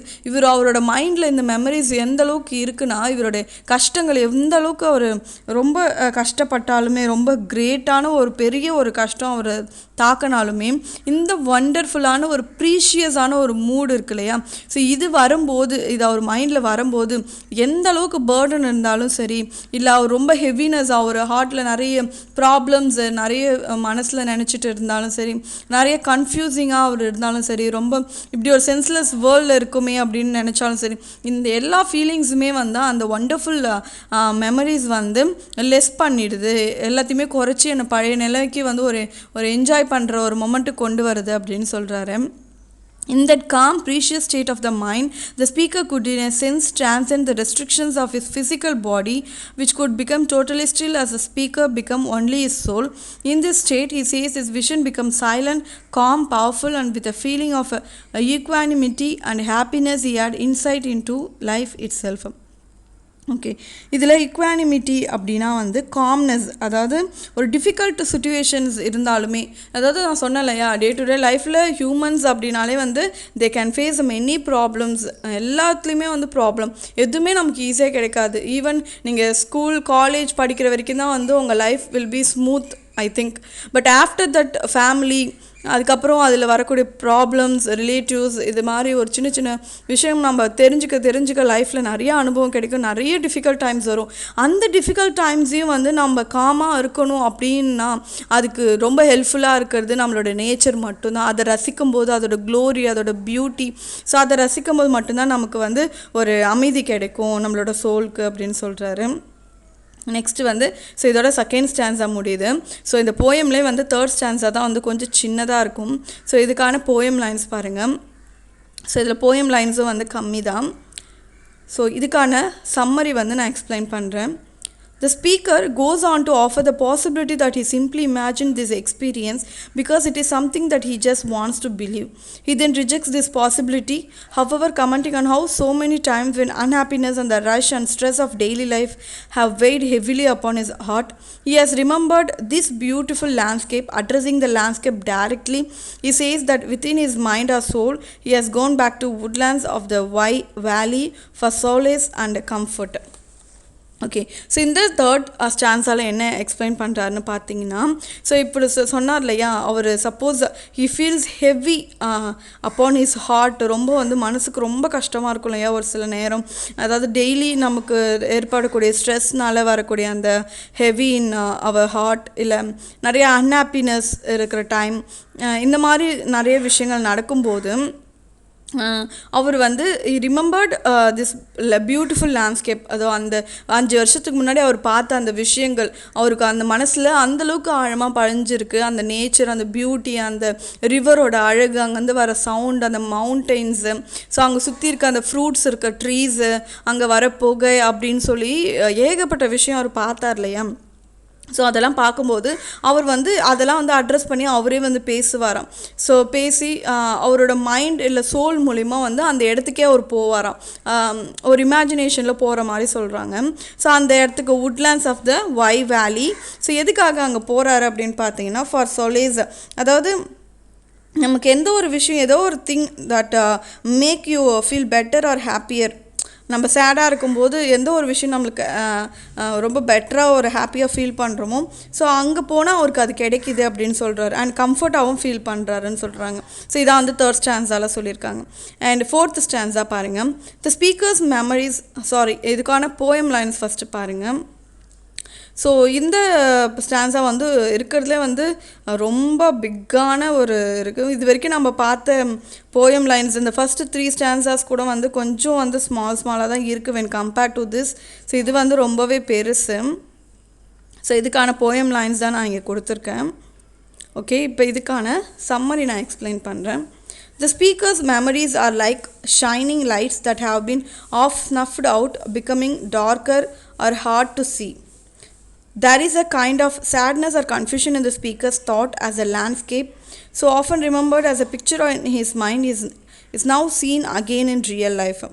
அவரோட மைண்டில் இந்த மெமரிஸ் எந்த அளவுக்கு இருக்குன்னா, இவருடைய கஷ்டங்கள் எந்த அளவுக்கு அவர் ரொம்ப கஷ்டப்பட்டாலுமே, ரொம்ப கிரேட்டான ஒரு பெரிய ஒரு கஷ்டம் அவர் தாக்கினாலுமே, இந்த வண்டர்ஃபுல்லான ஒரு ப்ரீஷியஸான ஒரு மூடு இருக்கு இல்லையா, ஸோ இது வரும்போது, இது அவர் மைண்டில் வரும்போது எந்த அளவுக்கு பேர்டன் இருந்தாலும் சரி, இல்லை அவர் ரொம்ப ஹெவினஸ், அவர் ஹார்ட்டில் நிறைய ப்ராப்ளம்ஸு நிறைய மனசில் நினச்சிட்டு இருந்தாலும் சரி, நிறைய கன்ஃபியூசிங்காக அவர் இருந்தாலும் சரி, ரொம்ப இப்படி ஒரு சென்ஸ்லெஸ் வேர்ல்டில் இருக்குமே அப்படின்னு நினச்சாலும் சரி, இந்த எல்லா ஃபீலிங்ஸுமே வந்து அந்த ஒண்டர்ஃபுல் மெமரிஸ் வந்து லெஸ் பண்ணிடுது, எல்லாத்தையுமே குறைச்சி என்னை பழைய நிலைக்கு வந்து ஒரு என்ஜாய் பண்ணுற ஒரு மொமெண்ட்டுக்கு கொண்டு வருது அப்படின்னு சொல்கிறாரு. In that calm, precious state of the mind, the speaker could in a sense transcend the restrictions of his physical body, which could become totally still as the speaker become only his soul. In this state, he says, his vision becomes silent, calm, powerful, and with a feeling of equanimity and happiness, he had insight into life itself. Okay, இதில் இக்வானிமிட்டி அப்படின்னா வந்து calmness, அதாவது ஒரு difficult situations இருந்தாலுமே, அதாவது நான் சொன்னேன் இல்லையா, டே டு டே லைஃப்பில் ஹியூமன்ஸ் அப்படின்னாலே வந்து they can face many problems, எல்லாத்துலேயுமே வந்து ப்ராப்ளம், எதுவுமே நமக்கு ஈஸியாக கிடைக்காது. ஈவன் நீங்கள் ஸ்கூல் காலேஜ் படிக்கிற வரைக்கும் தான் வந்து உங்கள் life will be smooth I think. But after that family, அதுக்கப்புறம் அதில் வரக்கூடிய ப்ராப்ளம்ஸ், ரிலேட்டிவ்ஸ், இது மாதிரி ஒரு சின்ன சின்ன விஷயம் நம்ம தெரிஞ்சுக்க லைஃப்பில் நிறைய அனுபவம் கிடைக்கும், நிறைய டிஃபிகல்ட் டைம்ஸ் வரும். அந்த டிஃபிகல்ட் டைம்ஸையும் வந்து நம்ம காமாக இருக்கணும் அப்படின்னா அதுக்கு ரொம்ப ஹெல்ப்ஃபுல்லாக இருக்கிறது நம்மளோட நேச்சர் மட்டும்தான். அதை ரசிக்கும் போது அதோட க்ளோரி, அதோட பியூட்டி, ஸோ அதை ரசிக்கும் போது மட்டும்தான் நமக்கு வந்து ஒரு அமைதி கிடைக்கும் நம்மளோட சோலுக்கு அப்படின்னு சொல்கிறாரு. நெக்ஸ்ட்டு வந்து ஸோ இதோட செகண்ட் ஸ்டான்ஸாக முடியுது. ஸோ இந்த போயம்லேயே வந்து தேர்ட் ஸ்டான்ஸாக தான் வந்து கொஞ்சம் சின்னதாக இருக்கும். ஸோ இதுக்கான போயம் லைன்ஸ் பாருங்கள். ஸோ இதில் போயம் லைன்ஸும் வந்து கம்மி தான். ஸோ இதுக்கான சம்மரி வந்து நான் எக்ஸ்பிளைன் பண்ணுறேன். The speaker goes on to offer the possibility that he simply imagined this experience because it is something that he just wants to believe. He then rejects this possibility, however, commenting on how so many times when unhappiness and the rush and stress of daily life have weighed heavily upon his heart, he has remembered this beautiful landscape. Addressing the landscape directly, he says that within his mind or soul, he has gone back to woodlands of the valley for solace and comfort. Okay, so இந்த third ஸ்டான்ஸால் என்ன explain பண்ணுறாருன்னு பார்த்தீங்கன்னா, so இப்படி சொன்னார் இல்லையா, அவர் suppose he feels heavy upon his heart, ரொம்ப வந்து மனசுக்கு ரொம்ப கஷ்டமாக இருக்கும் இல்லையா ஒரு சில நேரம், அதாவது டெய்லி நமக்கு ஏற்படக்கூடிய ஸ்ட்ரெஸ்னால் வரக்கூடிய அந்த ஹெவி இன் அவர் ஹார்ட், இல்லை நிறைய அன்ஹாப்பினஸ் இருக்கிற டைம், இந்த மாதிரி நிறைய விஷயங்கள் நடக்கும்போது அவர் வந்து ரிமெம்பர்ட் திஸ் பியூட்டிஃபுல் லேண்ட்ஸ்கேப். அதோ அந்த 5 வருஷத்துக்கு முன்னாடி அவர் பார்த்த அந்த விஷயங்கள் அவருக்கு அந்த மனசில் அந்தளவுக்கு ஆழமாக பதிஞ்சிருக்கு. அந்த நேச்சர், அந்த பியூட்டி, அந்த ரிவரோட அழகு, அங்கேருந்து வர சவுண்ட், அந்த மவுண்டெயின்ஸு, ஸோ அங்கே சுற்றி இருக்க அந்த ஃப்ரூட்ஸ் இருக்க ட்ரீஸு, அங்கே வர புகை அப்படின்னு சொல்லி ஏகப்பட்ட விஷயம் அவர் பார்த்தார் இல்லையா. ஸோ அதெல்லாம் பார்க்கும்போது அவர் வந்து அதெல்லாம் வந்து அட்ரஸ் பண்ணி அவரே வந்து பேசுவாராம். ஸோ பேசி அவரோட மைண்ட் இல்லை சோல் மூலிமா வந்து அந்த இடத்துக்கே அவர் போவாராம், ஒரு இமேஜினேஷனில் போகிற மாதிரி சொல்கிறாங்க. ஸோ அந்த இடத்துக்கு வுட்லேண்ட்ஸ் ஆஃப் த வேலி. ஸோ எதுக்காக அங்கே போகிறாரு அப்படின்னு பார்த்தீங்கன்னா, ஃபார் சொலேஸ், அதாவது நமக்கு எந்த ஒரு விஷயம், ஏதோ ஒரு thing that make you feel better or happier, நம்ம சேடாக இருக்கும்போது எந்த ஒரு விஷயம் நம்மளுக்கு ரொம்ப பெட்டராக ஒரு ஹாப்பியாக ஃபீல் பண்ணுறோமோ, ஸோ அங்கே போனால் அவருக்கு அது கிடைக்கிது அப்படின்னு சொல்கிறாரு. அண்ட் கம்ஃபர்ட்டாகவும் ஃபீல் பண்ணுறாருன்னு சொல்கிறாங்க. ஸோ இதான் வந்து தேர்ட் ஸ்டான்ஸால் சொல்லியிருக்காங்க. அண்ட் ஃபோர்த் ஸ்டான்ஸாக பாருங்கள். த ஸ்பீக்கர்ஸ் மெமரிஸ், இதுக்கான போயம் லைன்ஸ் ஃபஸ்ட்டு பாருங்கள். ஸோ இந்த ஸ்டான்ஸா வந்து இருக்கிறதுலே வந்து ரொம்ப பிக்கான ஒரு இருக்குது. இது வரைக்கும் நம்ம பார்த்த போயம் லைன்ஸ் இந்த ஃபஸ்ட்டு 3 ஸ்டான்ஸாஸ் கூட வந்து கொஞ்சம் வந்து ஸ்மாலாக தான் இருக்குது when compared to this. So இது வந்து ரொம்பவே பெருசு. ஸோ இதுக்கான போயம் லைன்ஸ் தான் நான் இங்கே கொடுத்துருக்கேன். ஓகே, இப்போ இதுக்கான சம்மரி நான் எக்ஸ்பிளைன் பண்ணுறேன். The speaker's memories are like shining lights that have been off snuffed out, becoming darker or hard to see. There is a kind of sadness or confusion in the speaker's thought as a landscape, so often remembered as a picture in his mind, is now seen again in real life.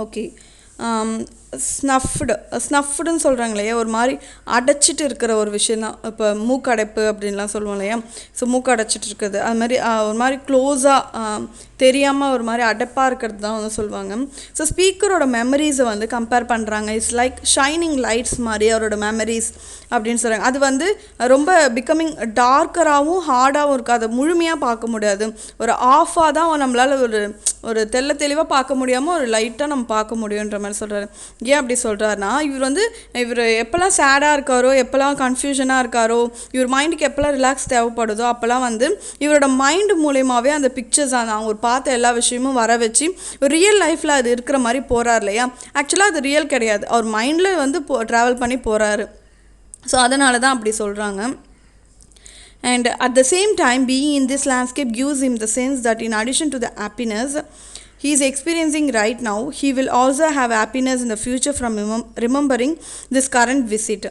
Okay. ஸ்னஃப்டுன்னு சொல்கிறாங்க இல்லையா, ஒரு மாதிரி அடைச்சிட்டு இருக்கிற ஒரு விஷயம் தான். இப்போ மூக்கடைப்பு அப்படின்லாம் சொல்லுவோம் இல்லையா, ஸோ மூக்கு அடைச்சிட்டு இருக்குது, அது மாதிரி ஒரு மாதிரி க்ளோஸாக தெரியாமல் ஒரு மாதிரி அடைப்பாக இருக்கிறது தான் வந்து சொல்லுவாங்க. ஸோ ஸ்பீக்கரோட மெமரிஸை வந்து கம்பேர் பண்ணுறாங்க. இட்ஸ் லைக் ஷைனிங் லைட்ஸ் மாதிரி அவரோட மெமரிஸ் அப்படின்னு சொல்கிறாங்க. அது வந்து ரொம்ப பிகமிங் டார்க்கராகவும் ஹார்டாகவும் இருக்குது. அதை முழுமையாக பார்க்க முடியாது, ஒரு ஆஃபாக தான் நம்மளால் ஒரு தெளிவாக பார்க்க முடியாமல் ஒரு லைட்டாக நம்ம பார்க்க முடியுன்ற மாதிரி சொல்கிறாரு. ஏன் அப்படி சொல்கிறாருன்னா, இவர் எப்போல்லாம் சேடாக இருக்காரோ, எப்போல்லாம் கன்ஃபியூஷனாக இருக்காரோ, இவர் மைண்டுக்கு எப்போல்லாம் ரிலாக்ஸ் தேவைப்படுதோ அப்போல்லாம் வந்து இவரோட மைண்டு மூலயமாவே அந்த பிக்சர்ஸ் அவங்க ஒரு பார்த்த எல்லா விஷயமும் வர வச்சு ரியல் லைஃப்பில் அது இருக்கிற மாதிரி போகிறார் இல்லையா. ஆக்சுவலாக அது ரியல் கிடையாது, அவர் மைண்டில் வந்து ட்ராவல் பண்ணி போகிறாரு. ஸோ அதனால தான் அப்படி சொல்கிறாங்க. And at the same time, being in this landscape gives him the sense that in addition to the happiness he is experiencing right now, he will also have happiness in the future from remembering this current visit.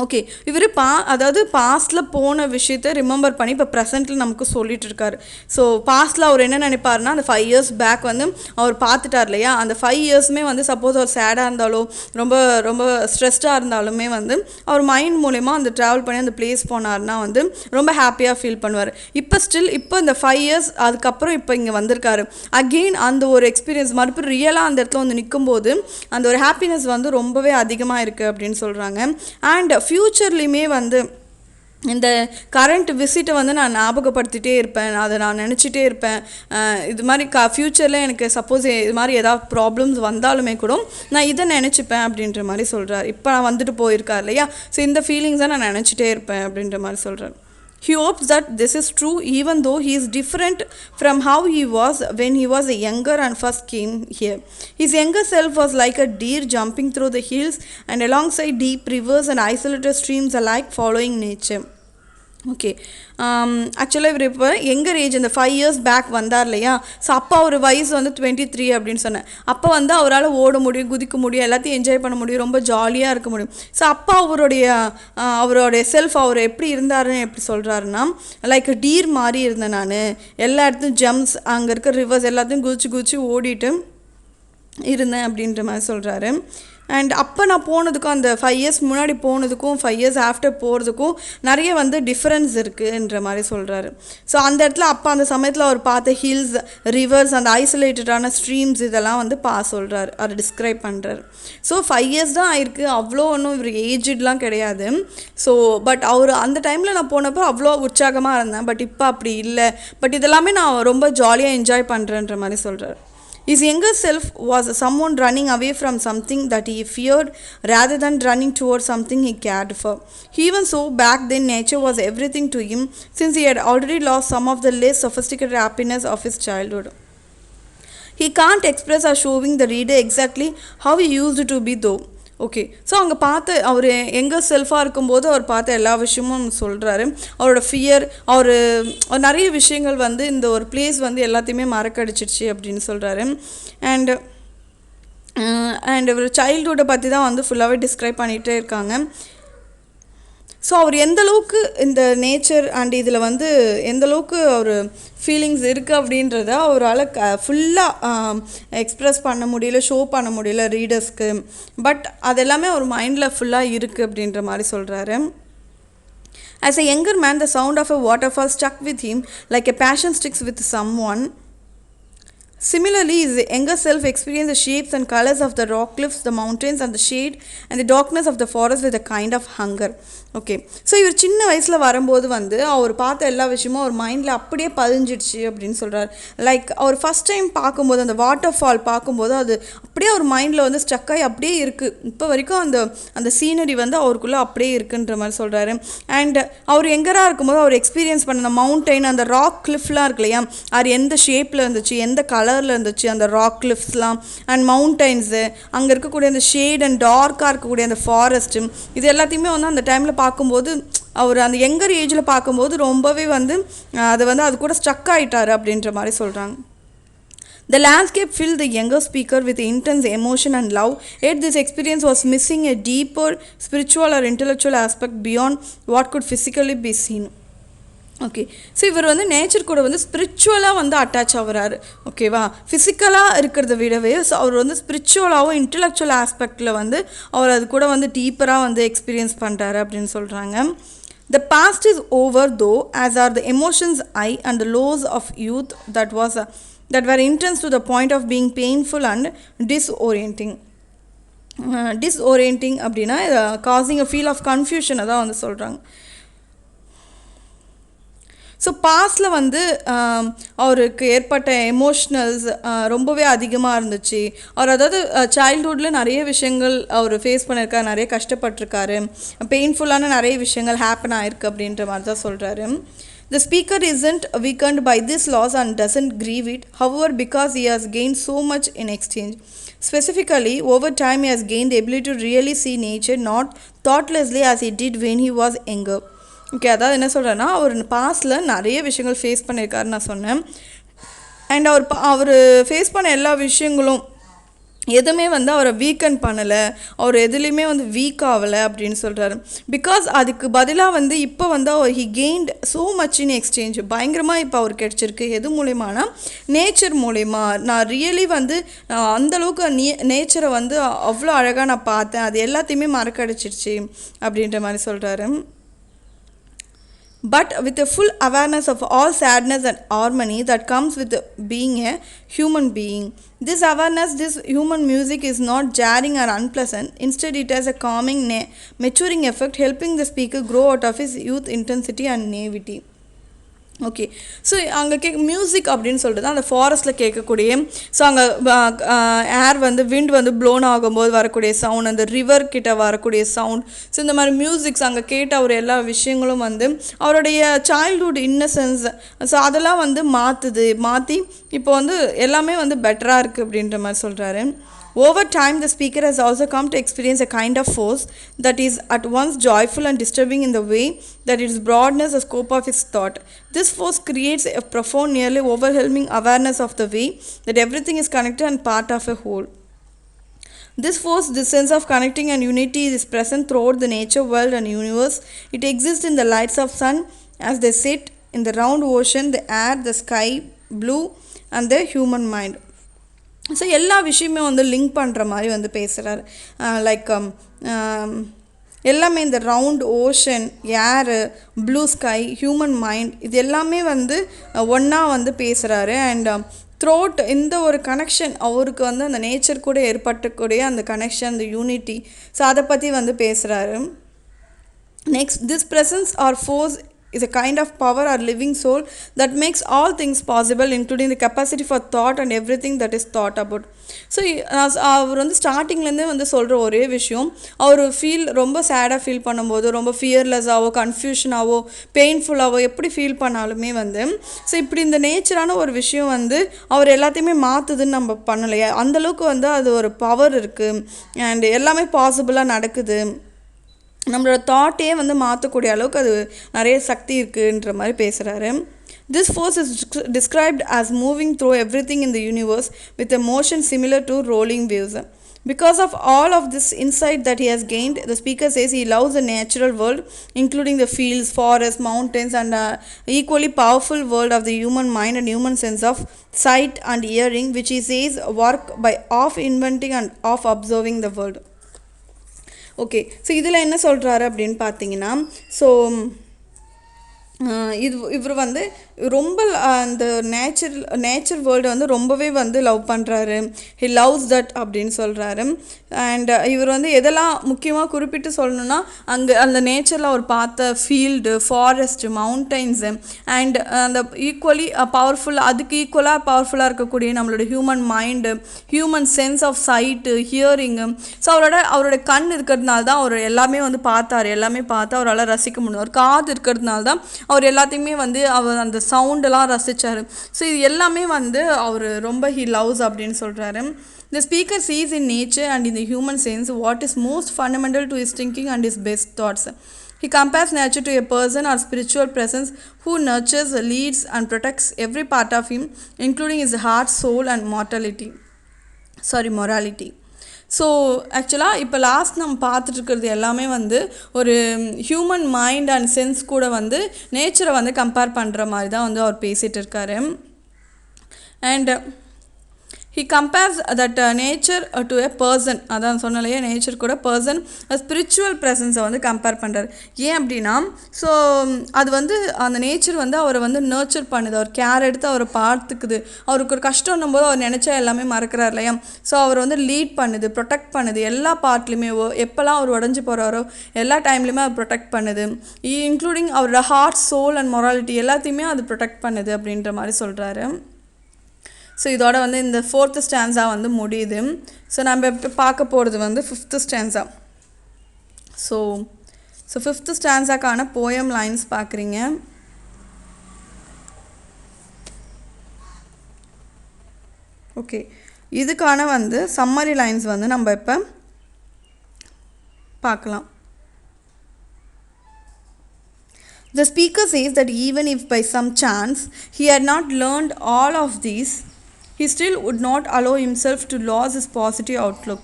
Okay, இவர் அதாவது பாஸ்டில் போன விஷயத்தை remember பண்ணி இப்போ ப்ரெசென்ட்டில் நமக்கு சொல்லிட்டு இருக்காரு. So பாஸ்டில் அவர் என்ன நினைப்பாருன்னா, அந்த 5 years பேக் வந்து அவர் பார்த்துட்டார் இல்லையா, அந்த 5 yearsமே வந்து சப்போஸ் அவர் சேடாக இருந்தாலோ ரொம்ப ரொம்ப ஸ்ட்ரெஸ்டாக இருந்தாலுமே வந்து அவர் மைண்ட் மூலயமா அந்த ட்ராவல் பண்ணி அந்த பிளேஸ் போனார்னா வந்து ரொம்ப ஹாப்பியாக ஃபீல் பண்ணுவார். இப்போ இந்த 5 years அதுக்கப்புறம் இப்போ இங்கே வந்திருக்காரு அகெயின், அந்த ஒரு எக்ஸ்பீரியன்ஸ் மறுபடியும் ரியலாக அந்த இடத்துல வந்து நிற்கும்போது அந்த ஒரு ஹாப்பினஸ் வந்து ரொம்பவே அதிகமாக இருக்குது அப்படின்னு சொல்கிறாங்க. அண்ட் ஃப்யூச்சர்லேயுமே வந்து இந்த கரண்ட் விசிட்டை வந்து நான் ஞாபகப்படுத்திகிட்டே இருப்பேன், அதை நான் நினச்சிட்டே இருப்பேன். இது மாதிரி ஃப்யூச்சரில் எனக்கு சப்போஸ் இது மாதிரி ஏதாவது ப்ராப்ளம்ஸ் வந்தாலுமே கூட நான் இதை நினச்சிப்பேன் அப்படின்ற மாதிரி சொல்கிறார். இப்போ நான் வந்துட்டு போயிருக்கார் இல்லையா, ஸோ இந்த ஃபீலிங்ஸை நான் நினச்சிட்டே இருப்பேன் அப்படின்ற மாதிரி சொல்கிறார். He hopes that this is true even though he is different from how he was when he was younger and first came here. His younger self was like a deer jumping through the hills and alongside deep rivers and isolated streams alike following nature. Okay, ஆக்சுவலாக இவர் இப்போ எங்கர் age இந்த 5 years back வந்தார் இல்லையா, so அப்போ அவர் வயசு வந்து 23 அப்படின்னு சொன்னேன். அப்போ வந்து அவரால் ஓட முடியும், குதிக்க முடியும், எல்லாத்தையும் என்ஜாய் பண்ண முடியும், ரொம்ப ஜாலியாக இருக்க முடியும். ஸோ அப்போ அவருடைய செல்ஃப் அவர் எப்படி இருந்தாருன்னு எப்படி சொல்கிறாருன்னா, லைக் டீர் மாதிரி இருந்தேன் நான், எல்லா இடத்துலையும் ஜம்ப்ஸ், அங்கே இருக்க ரிவர்ஸ் எல்லாத்தையும் குதிச்சு ஓடிட்டு இருந்தேன் அப்படின்ற மாதிரி சொல்கிறாரு. அண்ட் அப்போ நான் போனதுக்கும் அந்த 5 years முன்னாடி போனதுக்கும் 5 years ஆஃப்டர் போகிறதுக்கும் நிறைய வந்து டிஃப்ரென்ஸ் இருக்குன்ற மாதிரி சொல்கிறாரு. ஸோ அந்த இடத்துல அப்போ அந்த சமயத்தில் அவர் பார்த்த ஹில்ஸ், ரிவர்ஸ், அந்த ஐசோலேட்டடான ஸ்ட்ரீம்ஸ் இதெல்லாம் வந்து சொல்கிறாரு, அதை டிஸ்கிரைப் பண்ணுறாரு. ஸோ 5 years தான் ஆயிருக்கு, அவ்வளோ ஒன்றும் இவர் ஏஜ்டெலாம் கிடையாது. ஸோ பட் அவர் அந்த டைமில் நான் போனப்போ அவ்வளோ உற்சாகமாக இருந்தேன், பட் இப்போ அப்படி இல்லை, பட் இதெல்லாமே நான் ரொம்ப ஜாலியாக என்ஜாய் பண்ணுறேன்ற மாதிரி சொல்கிறார். His younger self was someone running away from something that he feared rather than running towards something he cared for. Even so, back then nature was everything to him since he had already lost some of the less sophisticated happiness of his childhood. He can't express or showing the reader exactly how he used to be though. Okay, so அங்கே பார்த்து அவர் எங்கே செல்ஃபாக இருக்கும்போது அவர் பார்த்த எல்லா விஷயமும் சொல்கிறாரு. அவரோட ஃபியர், அவர் நிறைய விஷயங்கள் வந்து இந்த ஒரு பிளேஸ் வந்து எல்லாத்தையுமே மறக்கடிச்சிடுச்சு அப்படின்னு சொல்கிறாரு. அண்ட் ஒரு சைல்டுஹுட்டை பற்றி தான் வந்து ஃபுல்லாகவே டிஸ்கிரைப் பண்ணிகிட்டே இருக்காங்க. ஸோ அவர் எந்தளவுக்கு இந்த நேச்சர் அண்ட் இதில் வந்து எந்தளவுக்கு ஒரு ஃபீலிங்ஸ் இருக்குது அப்படின்றத அவரால் ஃபுல்லாக எக்ஸ்ப்ரெஸ் பண்ண முடியல, ஷோ பண்ண முடியல ரீடர்ஸ்க்கு, பட் அதெல்லாமே அவர் மைண்டில் ஃபுல்லாக இருக்குது அப்படின்ற மாதிரி சொல்கிறாரு. As a younger man, the sound of a waterfall stuck with him like a passion sticks with someone. Similarly, his younger self experienced the shapes and colors of the rock cliffs, the mountains, and the shade and the darkness of the forest with a kind of hunger. Okay, so இவர் சின்ன வயசில் வரும்போது வந்து அவர் பார்த்த எல்லா விஷயமும் அவர் மைண்டில் அப்படியே பதிஞ்சிடுச்சு அப்படின்னு சொல்கிறார். லைக் அவர் ஃபஸ்ட் டைம் பார்க்கும்போது அந்த வாட்டர் ஃபால் பார்க்கும்போது அது அப்படியே அவர் மைண்டில் வந்து ஸ்டக் ஆகி அப்படியே இருக்குது. இப்போ வரைக்கும் அந்த அந்த சீனரி வந்து அவருக்குள்ளே அப்படியே இருக்குன்ற மாதிரி சொல்கிறாரு. அண்ட் அவர் எங்கராக இருக்கும்போது அவர் எக்ஸ்பீரியன்ஸ் பண்ண அந்த மவுண்டைன், அந்த ராக் கிளிஃப்லாம் இருக்கு இல்லையா, அது எந்த ஷேப்பில் இருந்துச்சு, எந்த கலரில் இருந்துச்சு அந்த ராக் கிளிஃப்ஸ்லாம், அண்ட் மவுண்டைன்ஸு, அங்கே இருக்கக்கூடிய அந்த ஷேட் அண்ட் டார்க்காக இருக்கக்கூடிய அந்த ஃபாரஸ்ட்டு, இது எல்லாத்தையுமே வந்து அந்த டைமில் பார்க்கும்போது அவர் அந்த யங்கர் ஏஜில் பார்க்கும்போது ரொம்பவே வந்து அது கூட ஸ்ட்ரக் ஆகிட்டார் அப்படின்ற மாதிரி சொல்கிறாங்க. The landscape filled the younger speaker with intense emotion and love, yet this experience was missing a deeper spiritual or intellectual aspect beyond what could physically be seen. Okay, so இவர் வந்து nature கூட வந்து ஸ்பிரிச்சுவலாக வந்து attach ஆகுறாரு. ஓகேவா, ஃபிசிக்கலாக இருக்கிறத விடவே ஸோ அவர் வந்து ஸ்பிரிச்சுவலாகவும் இன்டெலெக்சுவல் ஆஸ்பெக்டில் வந்து அவர் அது கூட வந்து டீப்பராக வந்து எக்ஸ்பீரியன்ஸ் பண்ணுறாரு அப்படின்னு சொல்கிறாங்க. The past is over though, as are the emotions high and the lows of youth that were intense to the point of being painful and disorienting. அப்படின்னா causing a feel of confusion அதான் வந்து சொல்கிறாங்க. So பாஸ்டில் வந்து அவருக்கு ஏற்பட்ட emotionals ரொம்பவே அதிகமாக இருந்துச்சு. அவர் அதாவது சைல்ட்ஹுட்டில் நிறைய விஷயங்கள் அவர் ஃபேஸ் பண்ணியிருக்காரு, நிறைய கஷ்டப்பட்டிருக்காரு, பெயின்ஃபுல்லான நிறைய விஷயங்கள் ஹேப்பன் ஆயிருக்கு அப்படின்ற மாதிரி தான் சொல்கிறாரு. The speaker isn't weakened by this loss and doesn't grieve it, however, because he has gained so much in exchange. Specifically, over time he has gained the ability to really see nature not thoughtlessly as he did when he was younger. Okay, அதாவது என்ன சொல்கிறேன்னா, அவர் பாஸ்டில் நிறைய விஷயங்கள் face பண்ணியிருக்காருன்னு நான் சொன்னேன். And our face பண்ண எல்லா விஷயங்களும் எதுவுமே வந்து அவரை வீக்கன் பண்ணலை, அவர் எதுலேயுமே வந்து வீக் ஆகலை அப்படின்னு சொல்கிறாரு. பிகாஸ் அதுக்கு பதிலாக வந்து இப்போ வந்து அவர் he gained so much in exchange, பயங்கரமாக இப்போ அவர் கிடச்சிருக்கு. எது மூலயமானா நேச்சர் மூலயமா. நான் ரியலி வந்து அந்தளவுக்கு நேச்சரை வந்து அவ்வளோ அழகாக நான் பார்த்தேன், அது எல்லாத்தையுமே மறக்கடிச்சிருச்சு அப்படின்ற மாதிரி சொல்கிறாரு. But with a full awareness of all sadness and harmony that comes with being a human being. This awareness, this human music is not jarring or unpleasant. Instead, it has a calming, maturing effect, helping the speaker grow out of his youth intensity and naivety. Okay, so அங்கே music அப்படின்னு சொல்கிறது அந்த ஃபாரஸ்ட்டில் கேட்கக்கூடிய, so அங்கே ஏர் வந்து wind வந்து blown ஆகும்போது வரக்கூடிய சவுண்ட், அந்த ரிவர் கிட்ட வரக்கூடிய சவுண்ட், ஸோ இந்த மாதிரி மியூசிக்ஸ் அங்கே கேட்ட அவர் எல்லா விஷயங்களும் வந்து அவருடைய சைல்ட்ஹுட் இன்னசென்ஸ், ஸோ அதெல்லாம் வந்து மாற்றி இப்போ வந்து எல்லாமே வந்து பெட்டராக இருக்குது அப்படின்ற மாதிரி சொல்கிறாரு. Over time, the speaker has also come to experience a kind of force that is at once joyful and disturbing in the way that its broadness the scope of his thought. This force creates a profound, nearly overwhelming awareness of the way that everything is connected and part of a whole. This force, this sense of connecting and unity is present throughout the nature world and universe. It exists in the lights of sun as they sit, in the round ocean, the air, the sky, blue, and the human mind. So எல்லா விஷயமே வந்து link பண்ணுற மாதிரி வந்து பேசுகிறாரு. Like எல்லாமே இந்த round ocean, ஏரு, blue sky, human mind, இது எல்லாமே வந்து ஒன்றா வந்து பேசுகிறாரு. அண்ட் த்ரோட் இந்த ஒரு கனெக்ஷன் அவருக்கு வந்து அந்த நேச்சர் கூட ஏற்பட்டக்கூடிய அந்த கனெக்ஷன், அந்த யூனிட்டி, ஸோ அதை பற்றி வந்து பேசுகிறாரு. Next, this presence R force is a kind of power or living soul that makes all things possible, including the capacity for thought and everything that is thought about. So அவர் வந்து ஸ்டார்டிங்லேருந்தே வந்து சொல்கிற ஒரே விஷயம், அவர் ரொம்ப சேடாக ஃபீல் பண்ணும்போது, ரொம்ப ஃபியர்லெஸ்ஸாவோ, கன்ஃபியூஷனாவோ, பெயின்ஃபுல்லாவோ எப்படி ஃபீல் பண்ணாலுமே வந்து ஸோ இப்படி இந்த நேச்சரான ஒரு விஷயம் வந்து அவர் எல்லாத்தையுமே மாற்றுதுன்னு நம்ம பண்ணலையா, அந்தளவுக்கு வந்து அது ஒரு பவர் இருக்குது அண்ட் எல்லாமே பாசிபிளாக நடக்குது, நம்மளோட தாட்டே வந்து மாற்றக்கூடிய அளவுக்கு அது நிறைய சக்தி இருக்குன்ற மாதிரி பேசுகிறாரு. This force is described as moving through everything in the universe with a motion similar to rolling waves. Because of all of this insight that he has gained, the speaker says he loves the natural world, including the fields, forests, mountains, and equally powerful world of the human mind and human sense of sight and hearing, which he says work by off inventing and off observing the world. Okay, so இதில் என்ன சொல்கிறாரு அப்படின்னு பார்த்தீங்கன்னா, so இவர் வந்து ரொம்ப அந்த nature world வந்து ரொம்பவே வந்து லவ் பண்ணுறாரு. ஹி லவ்ஸ் தட் அப்படின்னு சொல்கிறாரு. அண்ட் இவர் வந்து எதெல்லாம் முக்கியமாக குறிப்பிட்டு சொல்லணுன்னா, அங்கே அந்த நேச்சரில் அவர் பார்த்த ஃபீல்டு, ஃபாரஸ்ட்டு, மவுண்டைன்ஸு அண்ட் அந்த ஈக்குவலி அதுக்கு ஈக்குவலாக பவர்ஃபுல்லாக இருக்கக்கூடிய நம்மளோட human mind, human sense of sight, hearing. So அவரோட கண் இருக்கிறதுனால தான் அவர் எல்லாமே வந்து பார்த்தார். எல்லாமே பார்த்து அவரால் ரசிக்க முடியும். அவர் காது இருக்கிறதுனால தான் அவர் எல்லாத்தையுமே வந்து அவர் அந்த சவுண்டெல்லாம் ரசித்தார். ஸோ இது எல்லாமே வந்து அவர் ரொம்ப ஹி லவ்ஸ் அப்படின்னு சொல்கிறாரு. The speaker sees in nature and in the human sense what is most fundamental to his thinking and his best thoughts. He compares nature to a person or spiritual presence who nurtures, leads and protects every part of him, including his heart, soul and morality. So ஆக்சுவலாக இப்போ last நம்ம பார்த்துட்ருக்கிறது எல்லாமே வந்து ஒரு human mind and sense கூட வந்து நேச்சரை வந்து கம்பேர் பண்ணுற மாதிரி தான் வந்து அவர் பேசிகிட்டு இருக்காரு. And he compares that nature to a person. அதான் சொன்னாலேயே நேச்சர் கூட பர்சன் ஸ்பிரிச்சுவல் ப்ரெசன்ஸை வந்து கம்பேர் பண்ணுறாரு. ஏன் அப்படின்னா, ஸோ அது வந்து அந்த நேச்சர் வந்து அவரை வந்து நர்ச்சர் பண்ணுது. அவர் கேர் எடுத்து அவரை பார்த்துக்குது. அவருக்கு ஒரு கஷ்டம்னும் போது அவர் நினச்சா எல்லாமே மறக்கிறார் இல்லையா. ஸோ அவர் வந்து லீட் பண்ணுது, ப்ரொடெக்ட் பண்ணுது. எல்லா பார்ட்லையுமே எப்போல்லாம் அவர் உடஞ்சி போகிறாரோ எல்லா டைம்லையுமே அவர் ப்ரொடெக்ட் பண்ணுது. இன்க்ளூடிங் அவரோட ஹார்ட், சோல் அண்ட் மொராலிட்டி எல்லாத்தையுமே அது ப்ரொடெக்ட் பண்ணுது அப்படின்ற மாதிரி சொல்கிறாரு. ஸோ இதோட வந்து இந்த 4th ஸ்டான்ஸா வந்து முடியுது. ஸோ நம்ம இப்போ பார்க்க போகிறது வந்து 5th ஸ்டான்ஸா. ஸோ 5th ஸ்டான்ஸாக்கான போயம் லைன்ஸ் பார்க்குறீங்க. ஓகே, இதுக்கான வந்து சம்மரி லைன்ஸ் வந்து நம்ம இப்போ பார்க்கலாம். The speaker says that even if by some chance he had not learned all of these, he still would not allow himself to lose his positive outlook.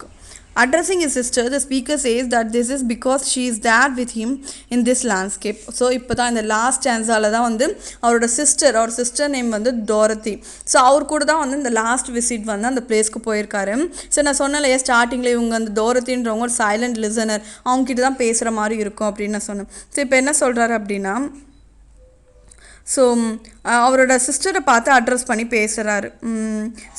Addressing his sister, the speaker says that this is because she is there with him in this landscape. So இப்போ தான் இந்த last ஸ்டான்ஸால தான் வந்து அவரோட sister name வந்து டோரத்தி. So அவர் கூட தான் வந்து இந்த லாஸ்ட் விசிட் வந்து அந்த பிளேஸ்க்கு போயிருக்காரு. ஸோ நான் சொன்னலையே ஸ்டார்டிங்கில் இவங்க அந்த டோரத்தின்றவங்க ஒரு சைலண்ட் லிசனர், அவங்ககிட்ட தான் பேசுகிற மாதிரி இருக்கும் அப்படின்னு நான் சொன்னேன். ஸோ இப்போ என்ன சொல்கிறாரு அப்படின்னா, ஸோ அவரோட சிஸ்டரை பார்த்து அட்ரஸ் பண்ணி பேசுகிறாரு.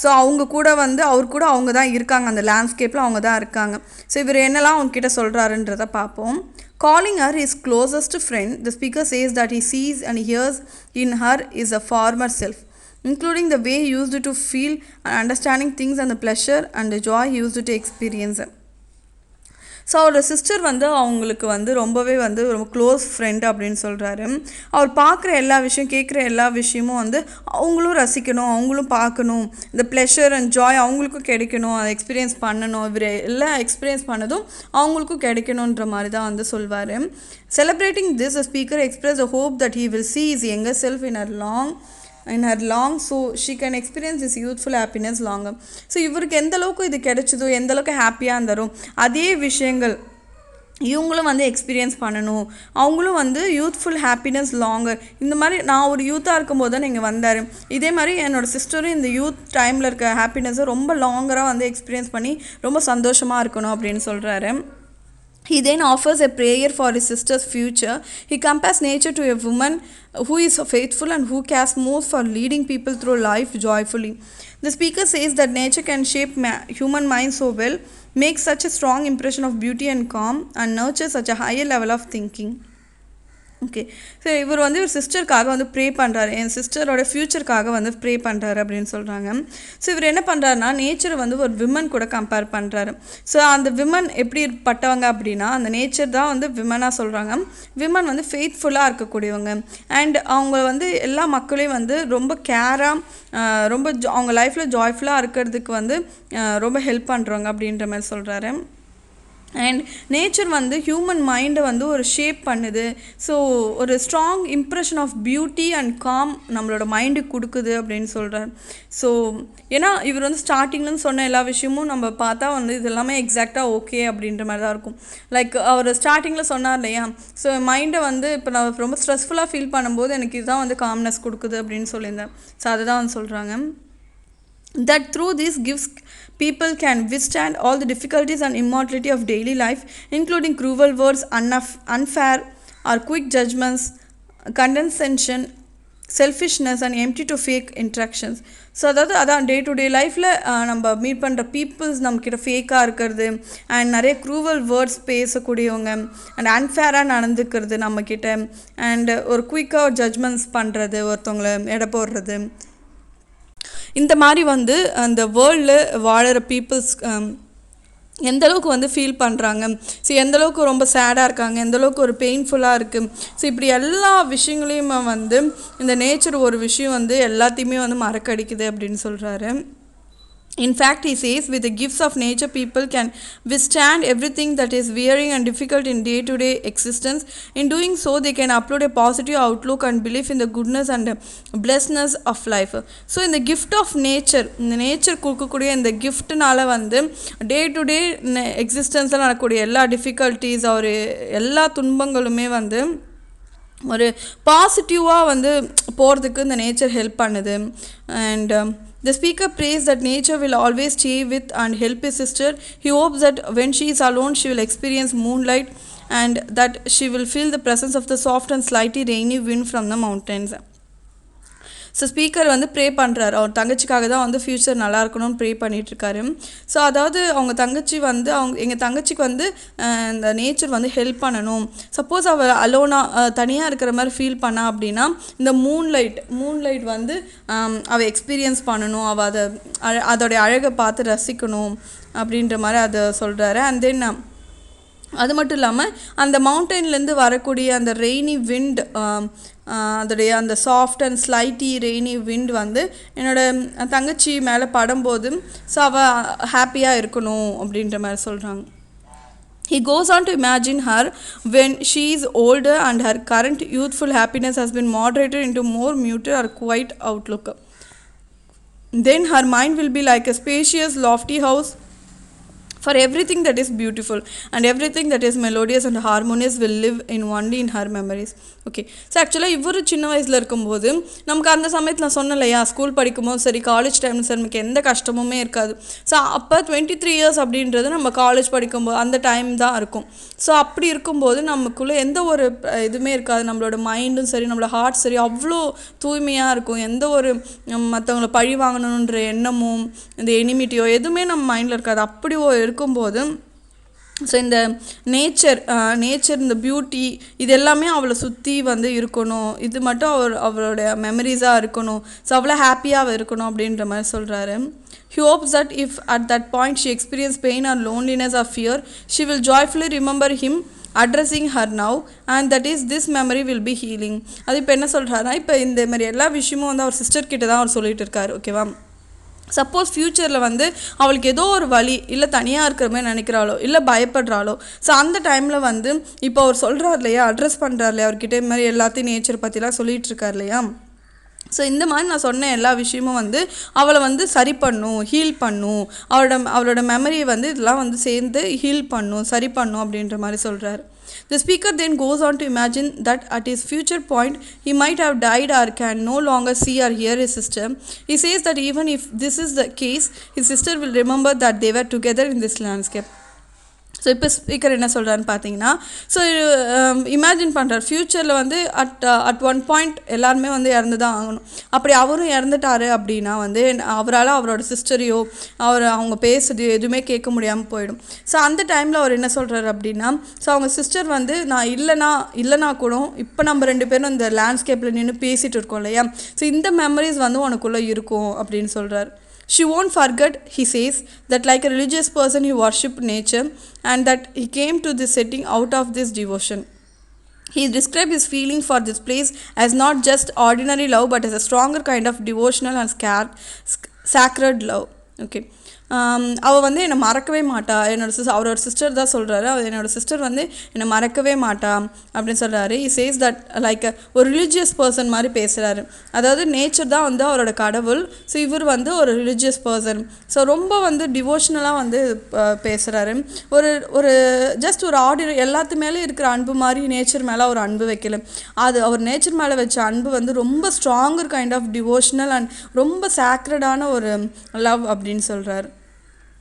ஸோ அவர் கூட அவங்க தான் இருக்காங்க, அந்த லேண்ட்ஸ்கேப்பில் அவங்க தான் இருக்காங்க. ஸோ இவர் என்னெல்லாம் அவங்ககிட்ட சொல்கிறாருன்றதை பார்ப்போம். Calling her his closest friend, the speaker says that he sees and hears in her is a former self, including the way he used to feel and understanding things and the pleasure and the joy he used to experience. So அவரோட sister வந்து அவங்களுக்கு வந்து ரொம்பவே வந்து ரொம்ப close friend அப்படின்னு சொல்கிறாரு. அவர் பார்க்குற எல்லா விஷயம், கேட்குற எல்லா விஷயமும் வந்து அவங்களும் ரசிக்கணும், அவங்களும் பார்க்கணும், இந்த ப்ளெஷர் அண்ட் ஜாய் அவங்களுக்கும் கிடைக்கணும், அதை எக்ஸ்பீரியன்ஸ் பண்ணணும். இவர் எல்லாம் எக்ஸ்பீரியன்ஸ் பண்ணதும் அவங்களுக்கும் கிடைக்கணுன்ற மாதிரி தான் வந்து சொல்வார். Celebrating this, the speaker expressed a hope that he will see his younger self in her long so she can experience this youthful happiness longer. So இவருக்கு எந்த அளவுக்கு இது கிடைச்சதோ, எந்த அளவுக்கு ஹாப்பியாக இருந்தாரோ அதே விஷயங்கள் இவங்களும் வந்து எக்ஸ்பீரியன்ஸ் பண்ணணும், அவங்களும் வந்து யூத்ஃபுல் ஹாப்பினஸ் லாங்கர். இந்த மாதிரி நான் ஒரு யூத்தாக இருக்கும்போது தான் நீங்கள் வந்தார், இதே மாதிரி என்னோடய சிஸ்டரும் இந்த யூத் டைமில் இருக்க ஹாப்பினஸை ரொம்ப லாங்கராக வந்து எக்ஸ்பீரியன்ஸ் பண்ணி ரொம்ப சந்தோஷமாக இருக்கணும் அப்படின்னு சொல்கிறாரு. He then offers a prayer for his sister's future. He compares nature to a woman who is faithful and who cares most for leading people through life joyfully. The speaker says that nature can shape human mind so well, make such a strong impression of beauty and calm, and nurture such a higher level of thinking. Okay, so இவர் வந்து ஒரு சிஸ்டருக்காக வந்து pray பண்ணுறாரு, என் சிஸ்டரோட ஃப்யூச்சருக்காக வந்து pray பண்ணுறாரு அப்படின்னு சொல்கிறாங்க. So இவர் என்ன பண்ணுறாருனா, நேச்சரை வந்து ஒரு விமன் கூட கம்பேர் பண்ணுறாரு. ஸோ அந்த விமன் எப்படி பட்டவங்க அப்படின்னா, அந்த நேச்சர் தான் வந்து விமனாக சொல்கிறாங்க. விமன் வந்து ஃபெய்த்ஃபுல்லாக இருக்கக்கூடியவங்க அண்ட் அவங்க வந்து எல்லா மக்களையும் வந்து ரொம்ப கேராக ரொம்ப அவங்க லைஃப்பில் ஜாய்ஃபுல்லாக இருக்கிறதுக்கு வந்து ரொம்ப ஹெல்ப் பண்ணுறவங்க அப்படின்ற மாதிரி சொல்கிறாரு. அண்ட் நேச்சர் வந்து ஹியூமன் மைண்டை வந்து ஒரு ஷேப் பண்ணுது. ஸோ ஒரு strong impression of beauty and calm நம்மளோட மைண்டுக்கு கொடுக்குது அப்படின்னு சொல்கிறார். ஸோ ஏன்னா இவர் வந்து ஸ்டார்டிங்லேருந்து சொன்ன எல்லா விஷயமும் நம்ம பார்த்தா வந்து இது எல்லாமே எக்ஸாக்டாக ஓகே அப்படின்ற மாதிரி தான் இருக்கும். லைக் அவர் ஸ்டார்டிங்கில் சொன்னார் இல்லையா, ஸோ மைண்டை வந்து இப்போ நான் ரொம்ப ஸ்ட்ரெஸ்ஃபுல்லாக ஃபீல் பண்ணும்போது எனக்கு இதுதான் வந்து காம்னஸ் கொடுக்குது அப்படின்னு சொல்லியிருந்தேன். ஸோ அதை தான் வந்து சொல்கிறாங்க. That through these gifts people can withstand all the difficulties and immortality of daily life, including cruel words, unfair or quick judgments, condescension, selfishness and empty to fake interactions. So அதான் day to day லைஃப்பில் நம்ம meet பண்ணுற peoples நம்மக்கிட்ட ஃபேக்காக இருக்கிறது and நிறைய cruel words பேசக்கூடியவங்க and அன்ஃபேராக நடந்துக்கிறது நம்மக்கிட்ட and ஒரு குயிக்காக ஜட்ஜ்மெண்ட்ஸ் பண்ணுறது, ஒருத்தவங்களை எடை போடுறது, இந்த மாதிரி வந்து அந்த வேர்ல்டில் வாழற பீப்புள்ஸ் எந்தளவுக்கு வந்து ஃபீல் பண்ணுறாங்க, ஸோ எந்தளவுக்கு ரொம்ப சேடாக இருக்காங்க, எந்தளவுக்கு ஒரு பெயின்ஃபுல்லாக இருக்குது. ஸோ இப்படி எல்லா விஷயங்களையுமே வந்து இந்த நேச்சர் ஒரு விஷயம் வந்து எல்லாத்தையுமே வந்து மறக்கடிக்குது அப்படின்னு சொல்கிறாரு. In fact, he says, with the gifts of nature, people can withstand everything that is wearing and difficult in day-to-day existence. In doing so, they can upload a positive outlook and belief in the goodness and blessedness of life. So, in the gift of nature, இந்த nature கொடுக்கக்கூடிய இந்த கிஃப்ட்னால வந்து டே-டு-டே எக்ஸிஸ்டன்ஸில் நடக்கக்கூடிய எல்லா difficulties ஒரு எல்லா துன்பங்களுமே வந்து ஒரு பாசிட்டிவாக வந்து போகிறதுக்கு இந்த நேச்சர் ஹெல்ப் பண்ணுது. And the speaker prays that nature will always stay with and help his sister. He hopes that when she is alone, she will experience moonlight and that she will feel the presence of the soft and slightly rainy wind from the mountains. So speaker வந்து pray பண்ணுறாரு, அவர் தங்கச்சிக்காக தான் வந்து future நல்லா இருக்கணும்னு pray பண்ணிகிட்ருக்காரு. So அதாவது எங்கள் தங்கச்சிக்கு வந்து இந்த நேச்சர் வந்து ஹெல்ப் பண்ணணும். சப்போஸ் அவள் அலோனாக தனியாக இருக்கிற மாதிரி ஃபீல் பண்ணா அப்படின்னா இந்த மூன்லைட் வந்து அவள் எக்ஸ்பீரியன்ஸ் பண்ணணும், அவள் அதோடைய அழகை பார்த்து ரசிக்கணும் அப்படின்ற மாதிரி அதை சொல்கிறாரு. அண்ட் தென் அது மட்டும் இல்லாமல் அந்த மவுண்டெயின்லேருந்து வரக்கூடிய அந்த ரெய்னி விண்ட், அதோடைய அந்த சாஃப்ட் அண்ட் ஸ்லைட்டி ரெய்னி விண்ட் வந்து என்னோடய தங்கச்சி மேலே படும்போது ஸோ அவள் ஹாப்பியாக இருக்கணும் அப்படின்ற மாதிரி சொல்கிறாங்க. He goes on to imagine her when she is older and her current youthful happiness has been moderated into more muted or quiet outlook. Then her mind will be like a spacious, lofty house for everything that is beautiful and everything that is melodious and harmonious will live in only in her memories. Okay, so ஆக்சுவலாக இவர் சின்ன வயசில் இருக்கும்போது நமக்கு அந்த சமயத்தில் நான் சொன்னேன் இல்லையா, ஸ்கூல் படிக்கும்போது சரி காலேஜ் டைமில் சரி நமக்கு எந்த கஷ்டமுமே இருக்காது. ஸோ அப்போ 23 years அப்படின்றது நம்ம காலேஜ் படிக்கும்போது அந்த டைம் தான் இருக்கும். ஸோ அப்படி இருக்கும்போது நமக்குள்ளே எந்த ஒரு இதுவுமே இருக்காது, நம்மளோட மைண்டும் சரி நம்மளோட ஹார்ட் சரி அவ்வளோ தூய்மையாக இருக்கும். எந்த ஒரு மற்றவங்களை பழி வாங்கணுன்ற எண்ணமும் இந்த எனிமிட்டியோ எதுவுமே நம்ம மைண்டில் இருக்காது. அப்படி இருக்கும்போது ஸோ இந்த நேச்சர் இந்த பியூட்டி இது எல்லாமே அவளை சுற்றி வந்து இருக்கணும், இது மட்டும் அவளோட மெமரிஸாக இருக்கணும், ஸோ அவ்வளோ ஹாப்பியாக இருக்கணும் அப்படின்ற மாதிரி சொல்கிறாரு. He hopes that if at that point she experiences pain or loneliness or fear, she will joyfully remember him addressing her now and that is this memory will be healing. அது இப்போ என்ன சொல்கிறாருன்னா, இப்போ இந்த மாதிரி எல்லா விஷயமும் வந்து அவர் சிஸ்டர் கிட்ட தான் அவர் சொல்லிகிட்டு இருக்காரு. ஓகேவா, சப்போஸ் ஃப்யூச்சரில் வந்து அவளுக்கு ஏதோ ஒரு வழி இல்லை தனியாக இருக்கிற மாதிரி நினைக்கிறாளோ இல்லை பயப்படுறாளோ, ஸோ அந்த டைமில் வந்து இப்போ அவர் சொல்கிறார் இல்லையா, அட்ரஸ் பண்ணுறார் இல்லையா, அவர்கிட்ட இது மாதிரி எல்லாத்தையும் நேச்சர் பற்றிலாம் சொல்லிகிட்டு இருக்கார் இல்லையா. ஸோ இந்த மாதிரி நான் சொன்ன எல்லா விஷயமும் வந்து அவளை வந்து சரி பண்ணும், ஹீல் பண்ணும், அவளோட மெமரியை வந்து இதெல்லாம் வந்து சேர்ந்து ஹீல் பண்ணும், சரி பண்ணும் அப்படின்ற மாதிரி சொல்கிறார். The speaker then goes on to imagine that at his future point he might have died or can no longer see or hear his sister. He says that even if this is the case, his sister will remember that they were together in this landscape. So இப்போ speaker என்ன சொல்கிறான்னு பார்த்தீங்கன்னா, so imagine பண்ணுறார் ஃப்யூச்சரில் வந்து at one point எல்லாருமே வந்து இறந்து தான் ஆகணும். அப்படி அவரும் இறந்துட்டார் அப்படின்னா வந்து அவரால் அவரோட சிஸ்டரையோ அவங்க பேசுறது எதுவுமே கேட்க முடியாமல் போயிடும். ஸோ அந்த டைமில் அவர் என்ன சொல்கிறார் அப்படின்னா, ஸோ அவங்க சிஸ்டர் வந்து நான் இல்லைனா கூட இப்போ நம்ம 2 பேரும் இந்த லேண்ட்ஸ்கேப்பில் நின்று பேசிகிட்டு இருக்கோம் இல்லையா, ஸோ இந்த மெமரிஸ் வந்து உனக்குள்ளே இருக்கும் அப்படின்னு சொல்கிறார். She won't forget, he says, that like a religious person he worshipped nature and that he came to this setting out of this devotion. He described his feeling for this place as not just ordinary love but as a stronger kind of devotional and sacred love. Okay. அவள் வந்து என்னை மறக்கவே மாட்டா, அவரோட sister தான் சொல்கிறாரு, என்னோடய sister வந்து என்னை மறக்கவே மாட்டா அப்படின்னு சொல்கிறாரு. he says that like ஒரு ரிலீஜியஸ் பர்சன் மாதிரி பேசுகிறாரு. அதாவது நேச்சர் தான் வந்து அவரோட கடவுள், ஸோ இவர் வந்து ஒரு ரிலீஜியஸ் பர்சன், ஸோ ரொம்ப வந்து டிவோஷனலாக வந்து பேசுகிறாரு. ஒரு ஜஸ்ட் ஒரு ஆர்டினரி எல்லாத்து மேலே இருக்கிற அன்பு மாதிரி நேச்சர் மேலே ஒரு அன்பு வைக்கல, அது அவர் நேச்சர் மேலே வச்ச அன்பு வந்து ரொம்ப stronger kind of devotional and ரொம்ப சாக்ரடான ஒரு லவ் அப்படின்னு சொல்கிறார்.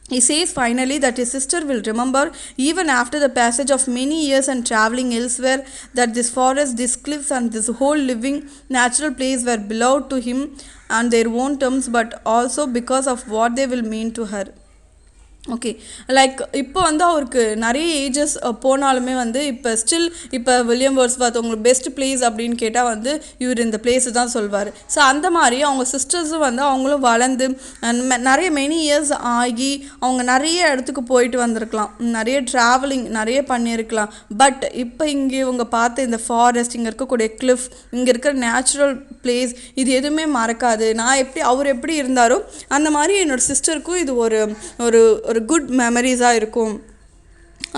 He says finally that his sister will remember, even after the passage of many years and traveling elsewhere, that this forest, these cliffs, and this whole living natural place were beloved to him on their own terms, but also because of what they will mean to her. Okay, like இப்போ வந்து அவருக்கு நிறைய ages போனாலுமே வந்து இப்போ still இப்போ William Wordsworth உங்களுக்கு best place அப்படின்னு கேட்டால் வந்து இவர் இந்த பிளேஸு தான் சொல்வார். ஸோ அந்த மாதிரி அவங்க சிஸ்டர்ஸும் வந்து அவங்களும் வளர்ந்து நிறைய மெனி இயர்ஸ் ஆகி அவங்க நிறைய இடத்துக்கு போயிட்டு வந்திருக்கலாம், நிறைய ட்ராவலிங் நிறைய பண்ணியிருக்கலாம். பட் இப்போ இங்கே இவங்க பார்த்த இந்த ஃபாரஸ்ட், இங்கே இருக்கக்கூடிய கிளிஃப், இங்கே இருக்கிற நேச்சுரல் பிளேஸ், இது எதுவுமே மறக்காது. நான் அவர் எப்படி இருந்தாரோ அந்த மாதிரி என்னோடய சிஸ்டருக்கும் இது ஒரு ஒரு ஒரு குட் மெமரிஸாக இருக்கும்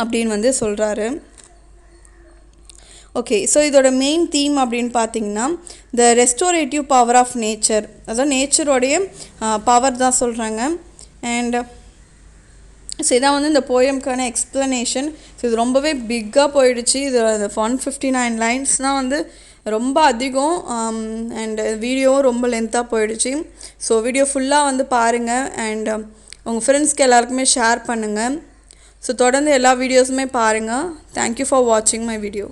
அப்படின்னு வந்து சொல்கிறாரு. ஓகே, ஸோ இதோட மெயின் தீம் அப்படின்னு பார்த்தீங்கன்னா த ரெஸ்டோரேட்டிவ் பவர் ஆஃப் நேச்சர், அதாவது நேச்சரோடைய பவர் தான் சொல்கிறாங்க. அண்ட் ஸோ இதான் வந்து இந்த போயம்க்கான எக்ஸ்ப்ளனேஷன். ஸோ இது ரொம்பவே பிக்காக போயிடுச்சு. இது 159 லைன்ஸ்னால் வந்து ரொம்ப அதிகம். அண்ட் வீடியோவும் ரொம்ப லென்த்தாக போயிடுச்சு. ஸோ வீடியோ ஃபுல்லாக வந்து பாருங்கள் அண்ட் உங்கள் ஃப்ரெண்ட்ஸ்க்கு எல்லாருக்குமே ஷேர் பண்ணுங்கள். ஸோ தொடர்ந்து எல்லா வீடியோஸுமே பாருங்கள். தேங்க்யூ ஃபார் வாட்சிங் மை வீடியோ.